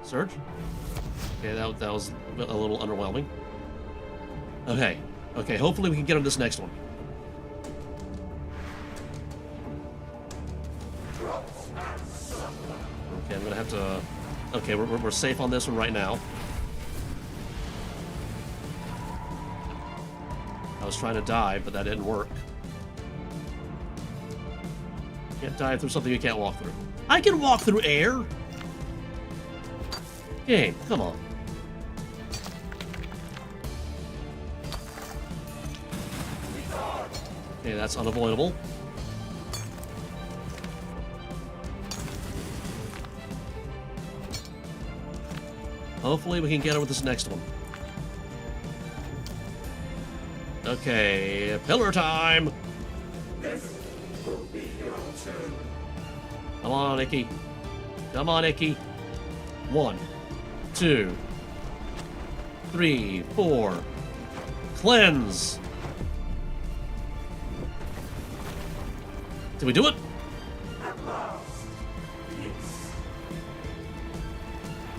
Surge. Okay, that was a little underwhelming. Okay, hopefully we can get on this next one. Okay, I'm gonna have to... Okay, we're safe on this one right now. I was trying to dive, but that didn't work. Can't dive through something you can't walk through. I can walk through air! Game, come on. Okay, that's unavoidable. Hopefully we can get her with this next one. Okay, pillar time! Come on, Icky. Come on, Icky. 1, 2, 3, 4. Cleanse! Did we do it?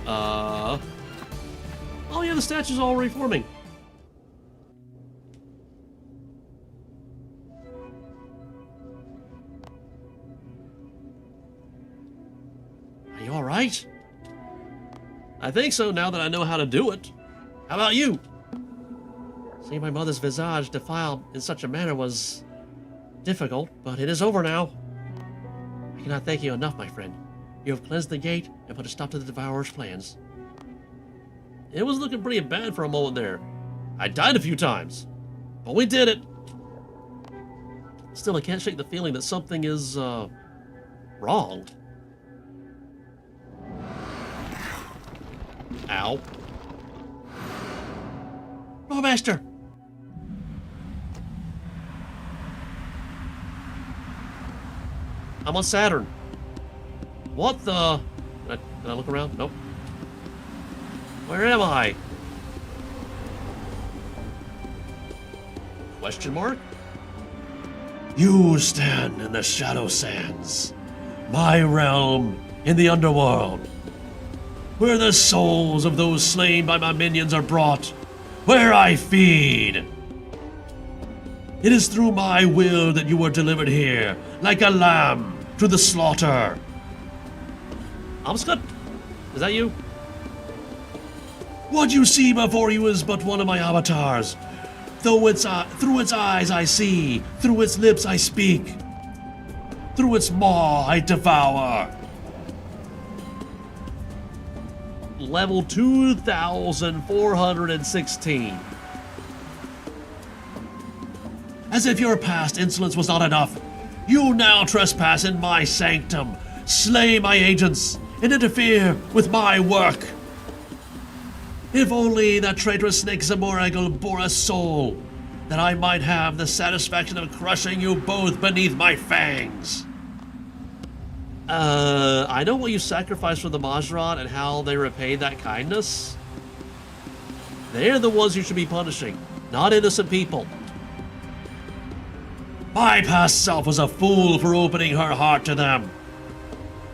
Oh yeah, the statue's all reforming. Are you alright? I think so now that I know how to do it. How about you? Seeing my mother's visage defiled in such a manner was difficult, but it is over now. I cannot thank you enough, my friend. You have cleansed the gate and put a stop to the Devourer's plans. It was looking pretty bad for a moment there. I died a few times, but we did it. Still, I can't shake the feeling that something is, wrong. Ow. Loremaster! I'm on Saturn. What the? Can I look around? Nope. Where am I? Question mark? You stand in the Shadow Sands, my realm in the underworld, where the souls of those slain by my minions are brought, where I feed. It is through my will that you were delivered here, like a lamb to the slaughter. Amscut? Is that you? What you see before you is but one of my avatars. Through its eyes I see, through its lips I speak, through its maw I devour. Level 2416. As if your past insolence was not enough, you now trespass in my sanctum, slay my agents, and interfere with my work. If only that traitorous snake Zamoragal bore a soul, that I might have the satisfaction of crushing you both beneath my fangs. I know what you sacrificed for the Majran and how they repaid that kindness. They're the ones you should be punishing, not innocent people. My past self was a fool for opening her heart to them,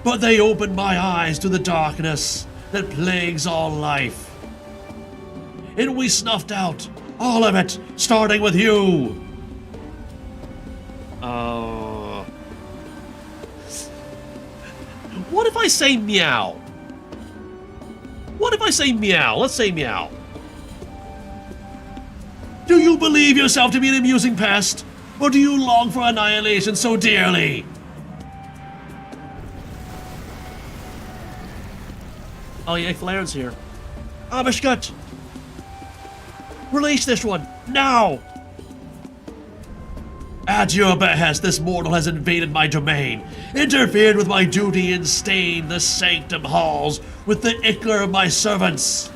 but they opened my eyes to the darkness that plagues all life. And we snuffed out all of it, starting with you. I say meow? What if I say meow? Let's say meow. Do you believe yourself to be an amusing pest? Or do you long for annihilation so dearly? Oh yeah, Flaren's here. Amishgut! Release this one, now! At your behest, this mortal has invaded my domain, interfered with my duty, and stained the sanctum halls with the ichor of my servants.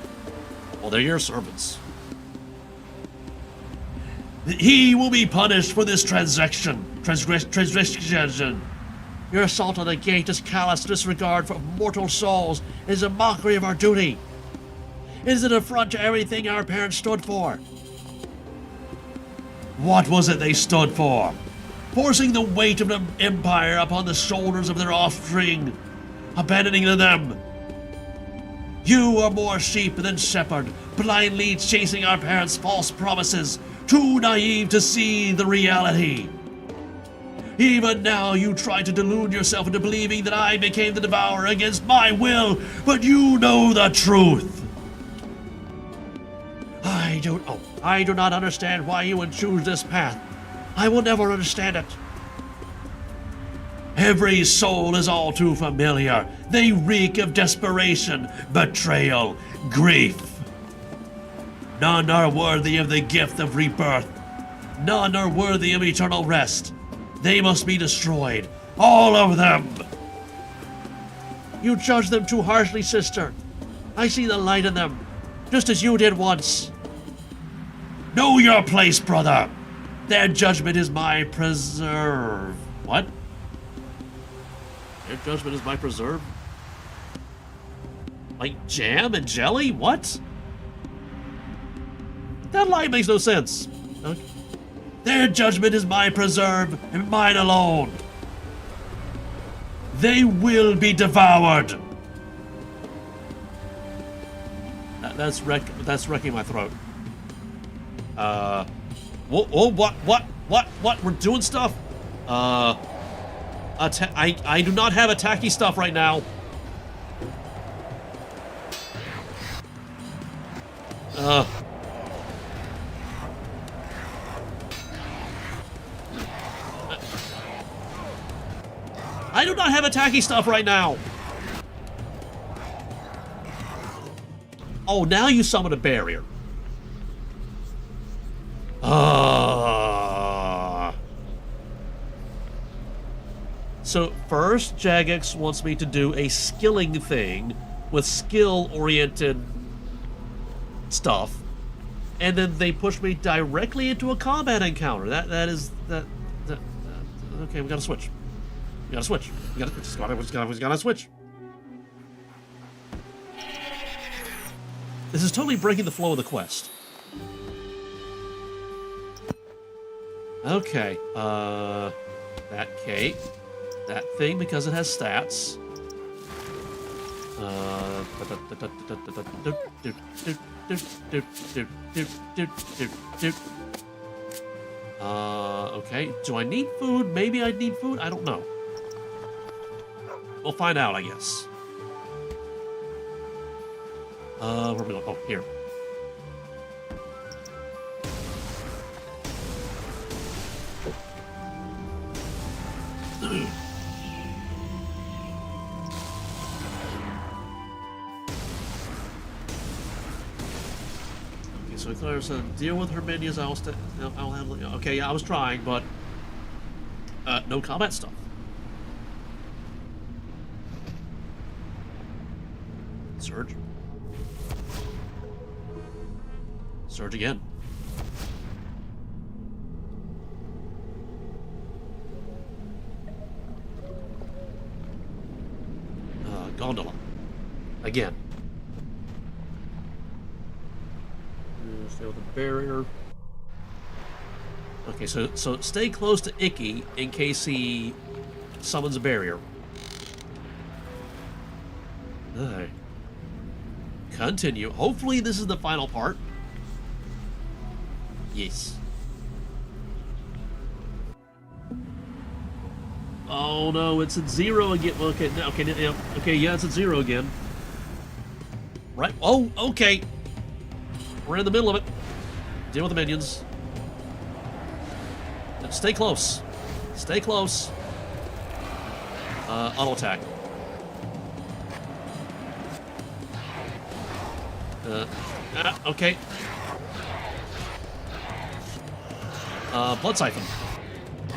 Well, they're your servants. He will be punished for this transgression. Your assault on the gate is callous disregard for mortal souls. It is a mockery of our duty. It is an affront to everything our parents stood for. What was it they stood for? Forcing the weight of an empire upon the shoulders of their offspring, abandoning them. You are more sheep than shepherd, blindly chasing our parents' false promises, too naive to see the reality. Even now you try to delude yourself into believing that I became the Devourer against my will, but you know the truth. I do not understand why you would choose this path. I will never understand it. Every soul is all too familiar. They reek of desperation, betrayal, grief. None are worthy of the gift of rebirth. None are worthy of eternal rest. They must be destroyed. All of them. You judge them too harshly, sister. I see the light in them, just as you did once. Know your place, brother. Their judgment is my preserve. What? Their judgment is my preserve? Like jam and jelly? What? That line makes no sense. Okay. Their judgment is my preserve and mine alone. They will be devoured. That's wrecking my throat. What? We're doing stuff? I do not have attacky stuff right now. I do not have attacky stuff right now. Oh, now you summon a barrier. So first, Jagex wants me to do a skilling thing with skill-oriented stuff, and then they push me directly into a combat encounter. Okay, we gotta switch. We gotta switch. We gotta switch. This is totally breaking the flow of the quest. Okay, that cape, that thing because it has stats. Okay, do I need food? Maybe I need food? I don't know. We'll find out, I guess. Where are we going? Oh, here. Okay, so Claire said, deal with her minions, I'll handle it. Okay, yeah, I was trying, but no combat stuff. Surge. Surge again. Gondola. Again. Stay with the barrier. Okay, so stay close to Icky in case he summons a barrier. Alright. Continue. Hopefully this is the final part. Yes. Oh no, it's at 0 again. Okay, no, okay, yeah, okay, yeah, it's at 0 again. Right. Oh, okay. We're in the middle of it. Deal with the minions. Stay close. Stay close. Auto attack. Okay. Blood siphon.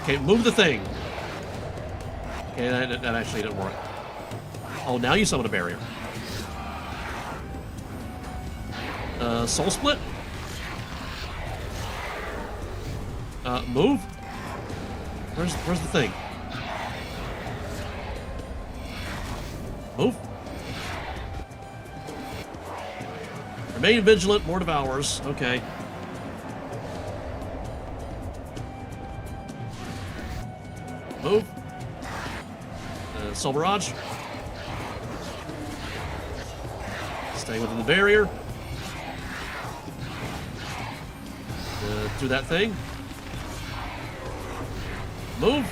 Okay, move the thing. Okay, that actually didn't work. Oh, now you summon a barrier. Soul split. Move. Where's the thing? Move. Remain vigilant, more devourers. Okay. Move. Soul barrage. Stay within the barrier. Do that thing. Move.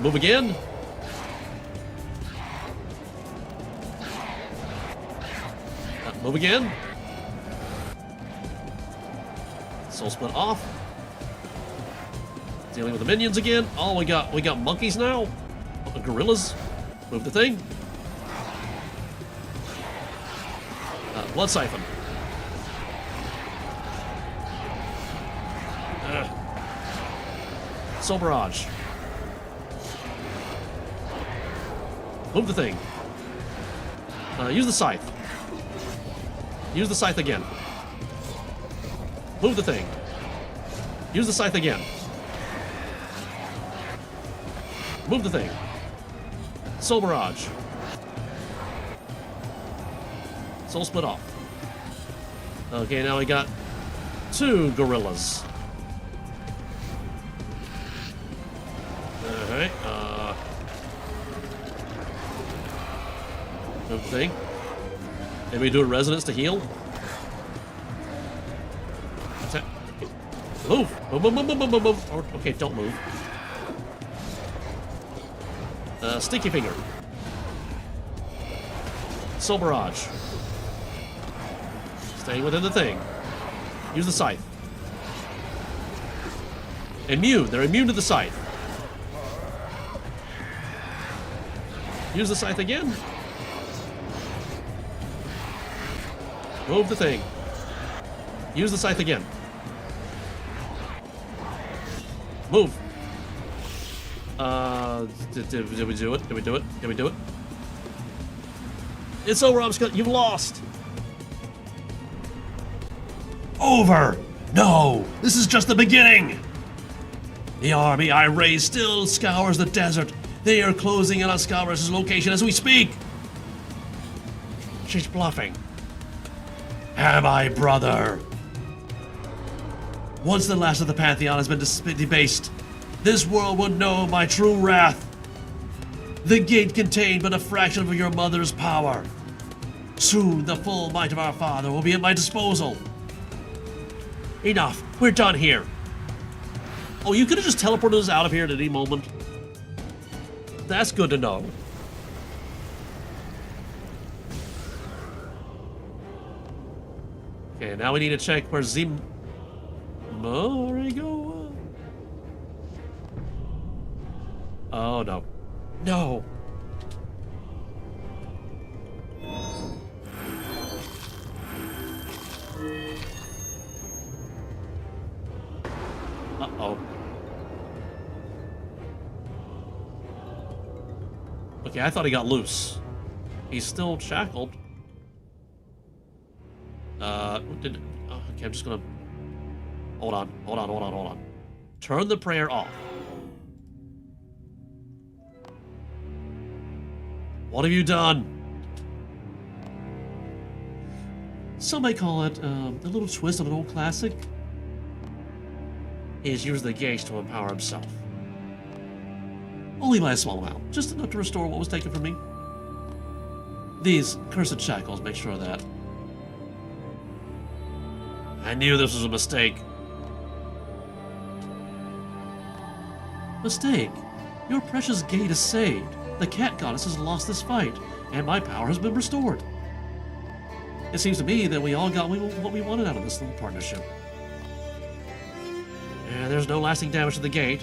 Move again. Move again. Soul split off. Dealing with the minions again. Oh, we got monkeys now. Gorillas. Move the thing. Blood siphon. Soul barrage. Move the thing. Use the scythe. Use the scythe again. Move the thing. Use the scythe again. Move the thing. Soul barrage. Soul split off. Okay, now we got 2 gorillas. Alright, move the thing. Maybe we do a resonance to heal. Move! Move, move, move, move, move, move. Okay, don't move. Stinky finger. Soul barrage. Staying within the thing. Use the scythe. Immune. They're immune to the scythe. Use the scythe again. Move the thing. Use the scythe again. Move. Did we do it? Did we do it? Did we do it? It's over, Scott. You've lost. Over! No! This is just the beginning! The army I raised still scours the desert. They are closing in on Scourus' location as we speak. She's bluffing. Am I, brother? Once the last of the Pantheon has been debased, this world will know my true wrath. The gate contained but a fraction of your mother's power. Soon the full might of our father will be at my disposal. Enough. We're done here. Oh, you could have just teleported us out of here at any moment. That's good to know. Okay, now we need to check where Zim... There we go. Oh, no. No. Uh-oh. Okay, I thought he got loose. He's still shackled. Okay, I'm just gonna... Hold on. Turn the prayer off. What have you done? Some may call it a little twist of an old classic. He has used the gauge to empower himself. Only by a small amount, just enough to restore what was taken from me. These cursed shackles make sure of that. I knew this was a mistake. Mistake. Your precious gate is saved. The cat goddess has lost this fight, and my power has been restored. It seems to me that we all got what we wanted out of this little partnership. And there's no lasting damage to the gate.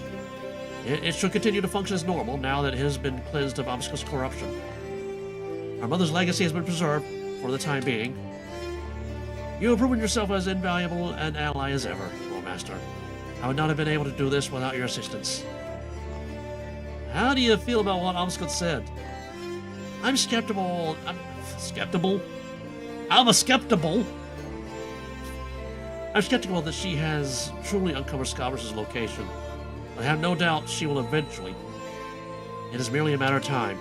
It should continue to function as normal now that it has been cleansed of obscure corruption. Our mother's legacy has been preserved for the time being. You have proven yourself as invaluable an ally as ever, Loremaster. I would not have been able to do this without your assistance. How do you feel about what Amskut said? I'm skeptical. I'm skeptical that she has truly uncovered Scobbers' location. I have no doubt she will eventually. It is merely a matter of time.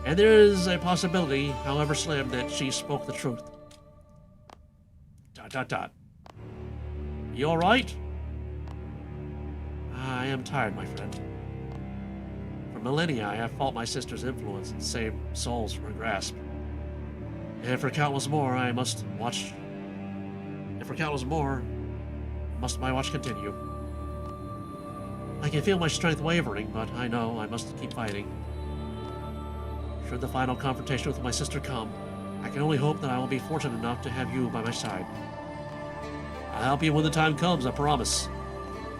And there is a possibility, however slim, that she spoke the truth. ... You alright? I am tired, my friend. For millennia, I have fought my sister's influence and saved souls from her grasp. And for countless more, must my watch continue. I can feel my strength wavering, but I know I must keep fighting. Should the final confrontation with my sister come, I can only hope that I will be fortunate enough to have you by my side. I'll help you when the time comes, I promise.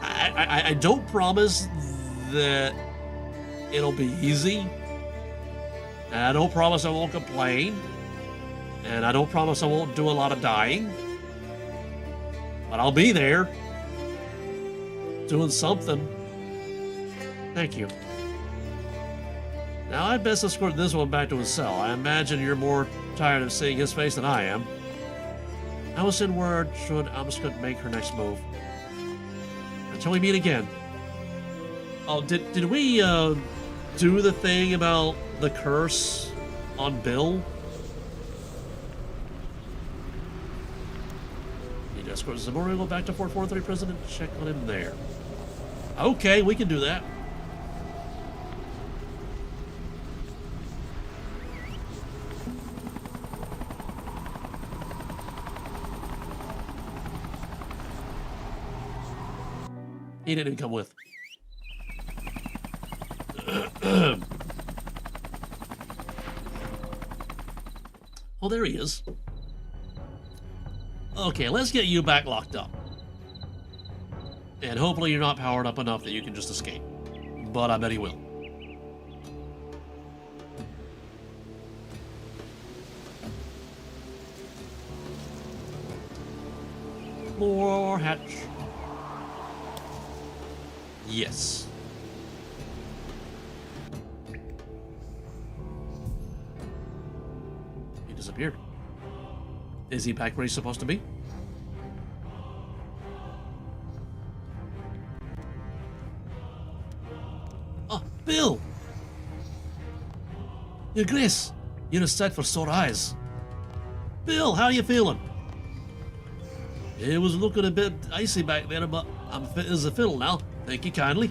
I don't promise that it'll be easy. And I don't promise I won't complain. And I don't promise I won't do a lot of dying. But I'll be there. Doing something. Thank you. Now I'd best escort this one back to his cell. I imagine you're more tired of seeing his face than I am. I will send word should Amskut make her next move. Until we meet again. Oh, did we do the thing about the curse on Bill? Need to escort Zamorigo back to Fort Forinthry prison and check on him there. Okay, we can do that. He didn't even come with. Oh, there he is. Okay, let's get you back locked up. And hopefully you're not powered up enough that you can just escape. But I bet he will. More hatch. Yes. He disappeared. Is he back where he's supposed to be? Oh, Bill! Your Grace, you're a sight for sore eyes. Bill, how are you feeling? It was looking a bit icy back there, but I'm fit as a fiddle now. Thank you kindly.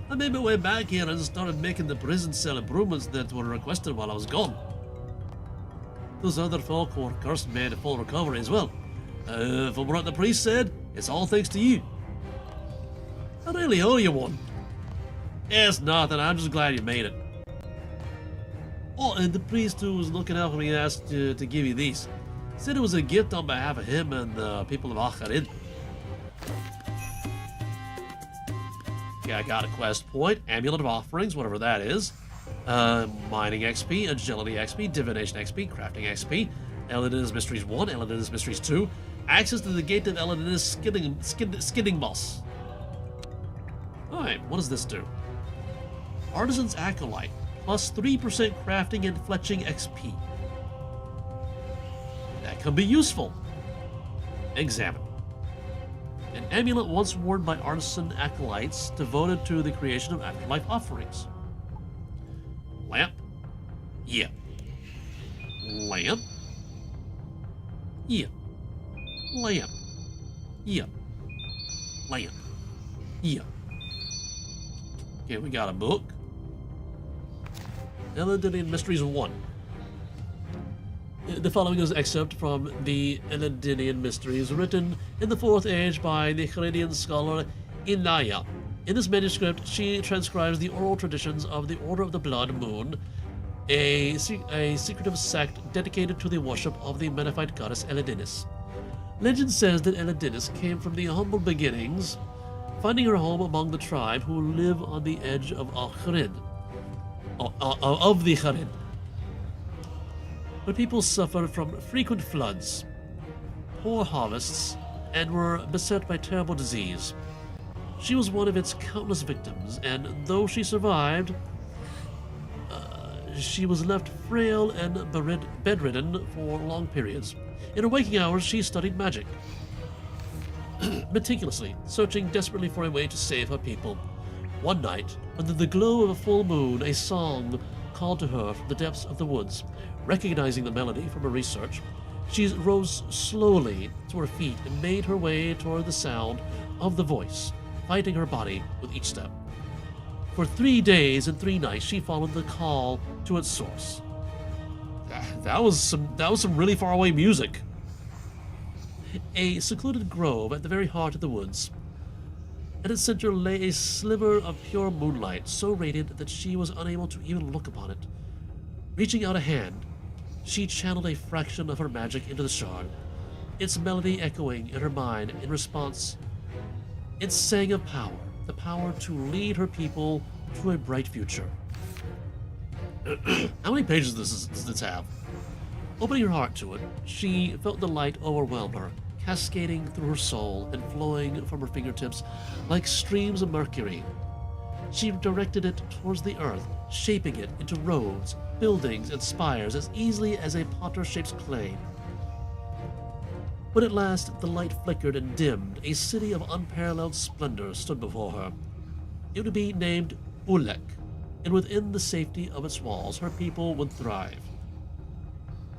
I made my way back here and started making the prison cell improvements that were requested while I was gone. Those other folk who were cursed made a full recovery as well. From what the priest said, it's all thanks to you. I really owe you one. It's nothing, I'm just glad you made it. Oh, and the priest who was looking out for me asked to give you these. Said it was a gift on behalf of him and the people of Akharid. Okay, I got a quest point, Amulet of Offerings, whatever that is. Mining XP, Agility XP, Divination XP, Crafting XP, Eladin's Mysteries 1, Eladin's Mysteries 2, access to the Gate of Eladin's Skidding Boss. Alright, what does this do? Artisan's Acolyte, plus 3% crafting and fletching XP. That could be useful. Examine. An amulet once worn by artisan acolytes devoted to the creation of afterlife offerings. Lamp? Yeah. Lamp? Yeah. Lamp? Yeah. Lamp? Yeah. Okay, we got a book. Eladinian Mysteries 1. The following is an excerpt from the Eladinian Mysteries, written in the 4th Age by the Charidian scholar Inaya. In this manuscript, she transcribes the oral traditions of the Order of the Blood Moon, a secretive sect dedicated to the worship of the Menethite goddess Eledinis. Legend says that Eledinis came from the humble beginnings, finding her home among the tribe who live on the edge of the Kharid. But people suffered from frequent floods, poor harvests, and were beset by terrible disease. She was one of its countless victims, and though she survived, she was left frail and bedridden for long periods. In her waking hours, she studied magic, meticulously, searching desperately for a way to save her people. One night, under the glow of a full moon, a song called to her from the depths of the woods. Recognizing the melody from her research, she rose slowly to her feet and made her way toward the sound of the voice, fighting her body with each step. For 3 days and 3 nights, she followed the call to its source. That was some really far away music. A secluded grove at the very heart of the woods. At its center lay a sliver of pure moonlight, so radiant that she was unable to even look upon it. Reaching out a hand, she channeled a fraction of her magic into the shard, its melody echoing in her mind in response. It sang of power, the power to lead her people to a bright future. How many pages does this have? Opening her heart to it, she felt the light overwhelm her, cascading through her soul and flowing from her fingertips like streams of mercury. She directed it towards the earth, shaping it into roads, buildings, and spires as easily as a potter shapes clay. When at last the light flickered and dimmed, a city of unparalleled splendor stood before her. It would be named Ulek, and within the safety of its walls, her people would thrive.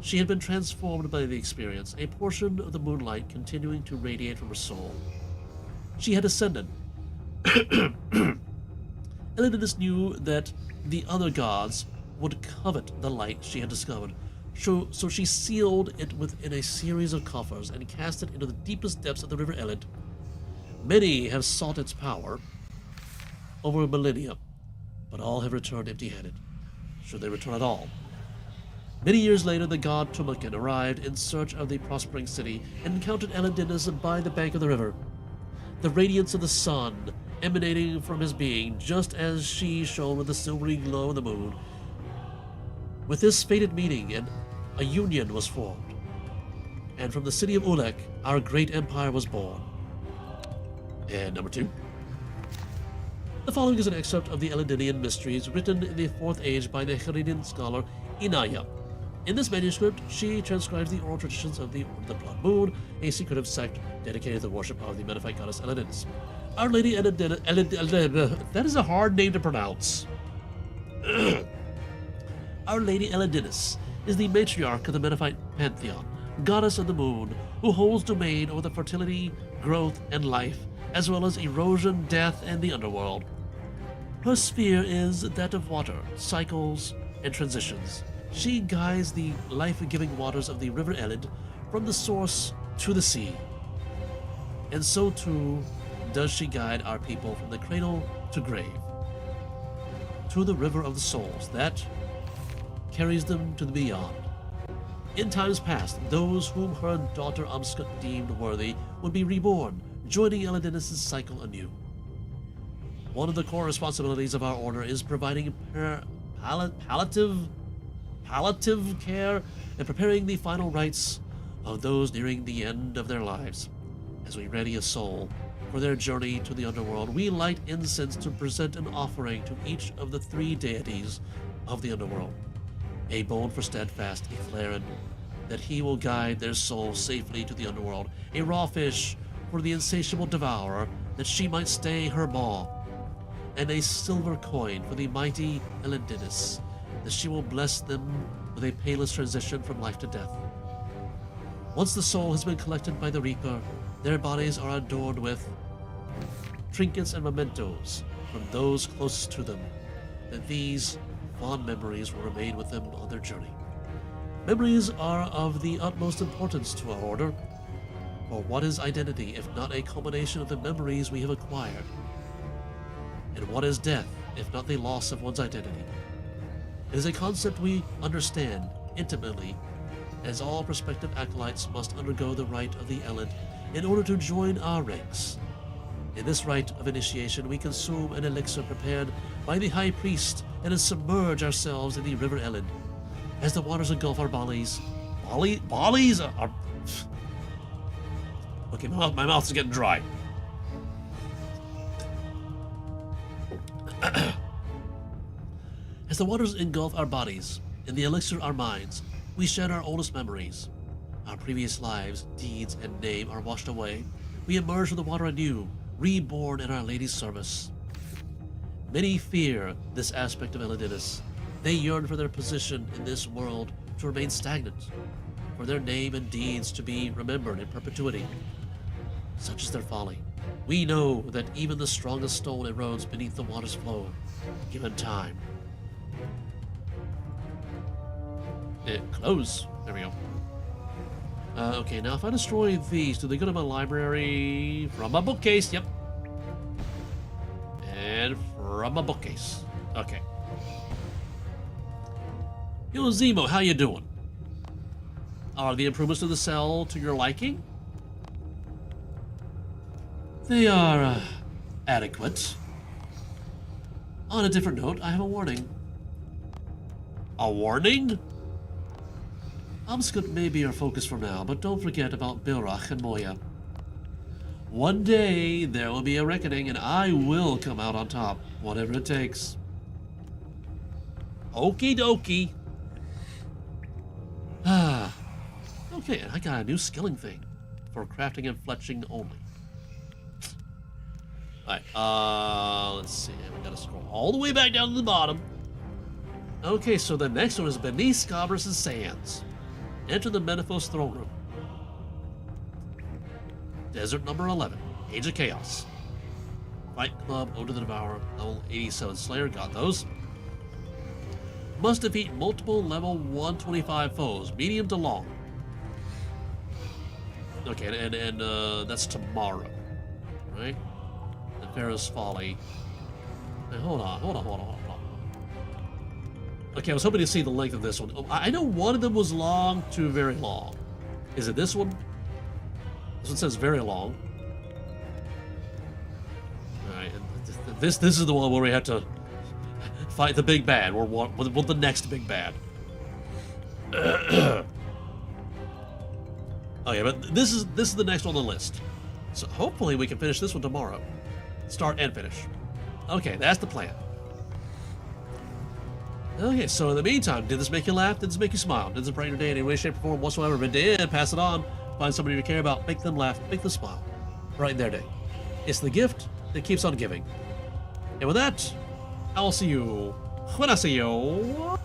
She had been transformed by the experience, a portion of the moonlight continuing to radiate from her soul. She had ascended. Elidinus knew that the other gods would covet the light she had discovered, so she sealed it within a series of coffers and cast it into the deepest depths of the river Elid. Many have sought its power over millennia, but all have returned empty-handed, should they return at all. Many years later, the god Tumukin arrived in search of the prospering city and encountered Elendinus by the bank of the river. The radiance of the sun emanating from his being, just as she shone with the silvery glow of the moon. With this fated meeting, a union was formed, and from the city of Ulek, our great empire was born. And number 2. The following is an excerpt of the Elendinian Mysteries written in the 4th Age by the Kharidian scholar Inaya. In this manuscript, she transcribes the oral traditions of the Order of the Blood Moon, a secretive sect dedicated to the worship of the Menethite goddess Elendinus. Our Lady that is a hard name to pronounce. Our Lady Elendinus is the matriarch of the Menethite pantheon, goddess of the moon, who holds domain over the fertility, growth, and life, as well as erosion, death, and the underworld. Her sphere is that of water, cycles, and transitions. She guides the life-giving waters of the river Elid from the source to the sea. And so too does she guide our people from the cradle to grave, to the river of the souls that carries them to the beyond. In times past, those whom her daughter Umskut deemed worthy would be reborn, joining Elendinus' cycle anew. One of the core responsibilities of our order is providing palliative care and preparing the final rites of those nearing the end of their lives. As we ready a soul for their journey to the underworld, we light incense to present an offering to each of the 3 deities of the underworld. A bone for Steadfast, a Flaren, that he will guide their souls safely to the underworld. A raw fish for the insatiable Devourer, that she might stay her maw. And a silver coin for the mighty Elendinus, that she will bless them with a painless transition from life to death. Once the soul has been collected by the Reaper, their bodies are adorned with trinkets and mementos from those closest to them, that these fond memories will remain with them on their journey. Memories are of the utmost importance to our order, for what is identity if not a culmination of the memories we have acquired? And what is death, if not the loss of one's identity? It is a concept we understand intimately, as all prospective acolytes must undergo the rite of the Elend in order to join our ranks. In this rite of initiation, we consume an elixir prepared by the High Priest and then submerge ourselves in the River Elend. As the waters engulf our bodies, bodies are... Okay, my mouth is getting dry. As the waters engulf our bodies, and the elixir our minds, we shed our oldest memories. Our previous lives, deeds, and name are washed away. We emerge from the water anew, reborn in Our Lady's service. Many fear this aspect of Elendinus. They yearn for their position in this world to remain stagnant, for their name and deeds to be remembered in perpetuity. Such is their folly. We know that even the strongest stone erodes beneath the water's flow, given time. Close. There we go. Okay, now if I destroy these, do they go to my library? From my bookcase, yep. And from my bookcase. Okay. Yo, Zemo, how you doing? Are the improvements to the cell to your liking? They are, adequate. On a different note, I have a warning. A warning? Amskut may be our focus for now, but don't forget about Bilrach and Moya. One day, there will be a reckoning, and I will come out on top, whatever it takes. Okie dokie. Okay, I got a new skilling thing for crafting and fletching only. Alright, let's see. We gotta scroll all the way back down to the bottom. Okay, so the next one is Beneath Scabrous' Sands. Enter the Menaphos throne room. Desert number 11. Age of Chaos. Fight Club, Ode to the Devourer, level 87 Slayer, got those. Must defeat multiple level 125 foes, medium to long. Okay, and that's tomorrow, right? The Pharaoh's Folly. Now, hold on. Okay, I was hoping to see the length of this one. Oh, I know one of them was long to very long. Is it this one? This one says very long. Alright, this is the one where we have to fight the big bad, or what the next big bad. Okay, but this is the next on the list. So hopefully we can finish this one tomorrow. Start and finish. Okay, that's the plan. Okay, so in the meantime, did this make you laugh? Did this make you smile? Did this brighten your day in any way, shape, or form whatsoever? If it did, pass it on. Find somebody you care about, make them laugh, make them smile. Brighten their day. It's the gift that keeps on giving. And with that, I will see you when I see you.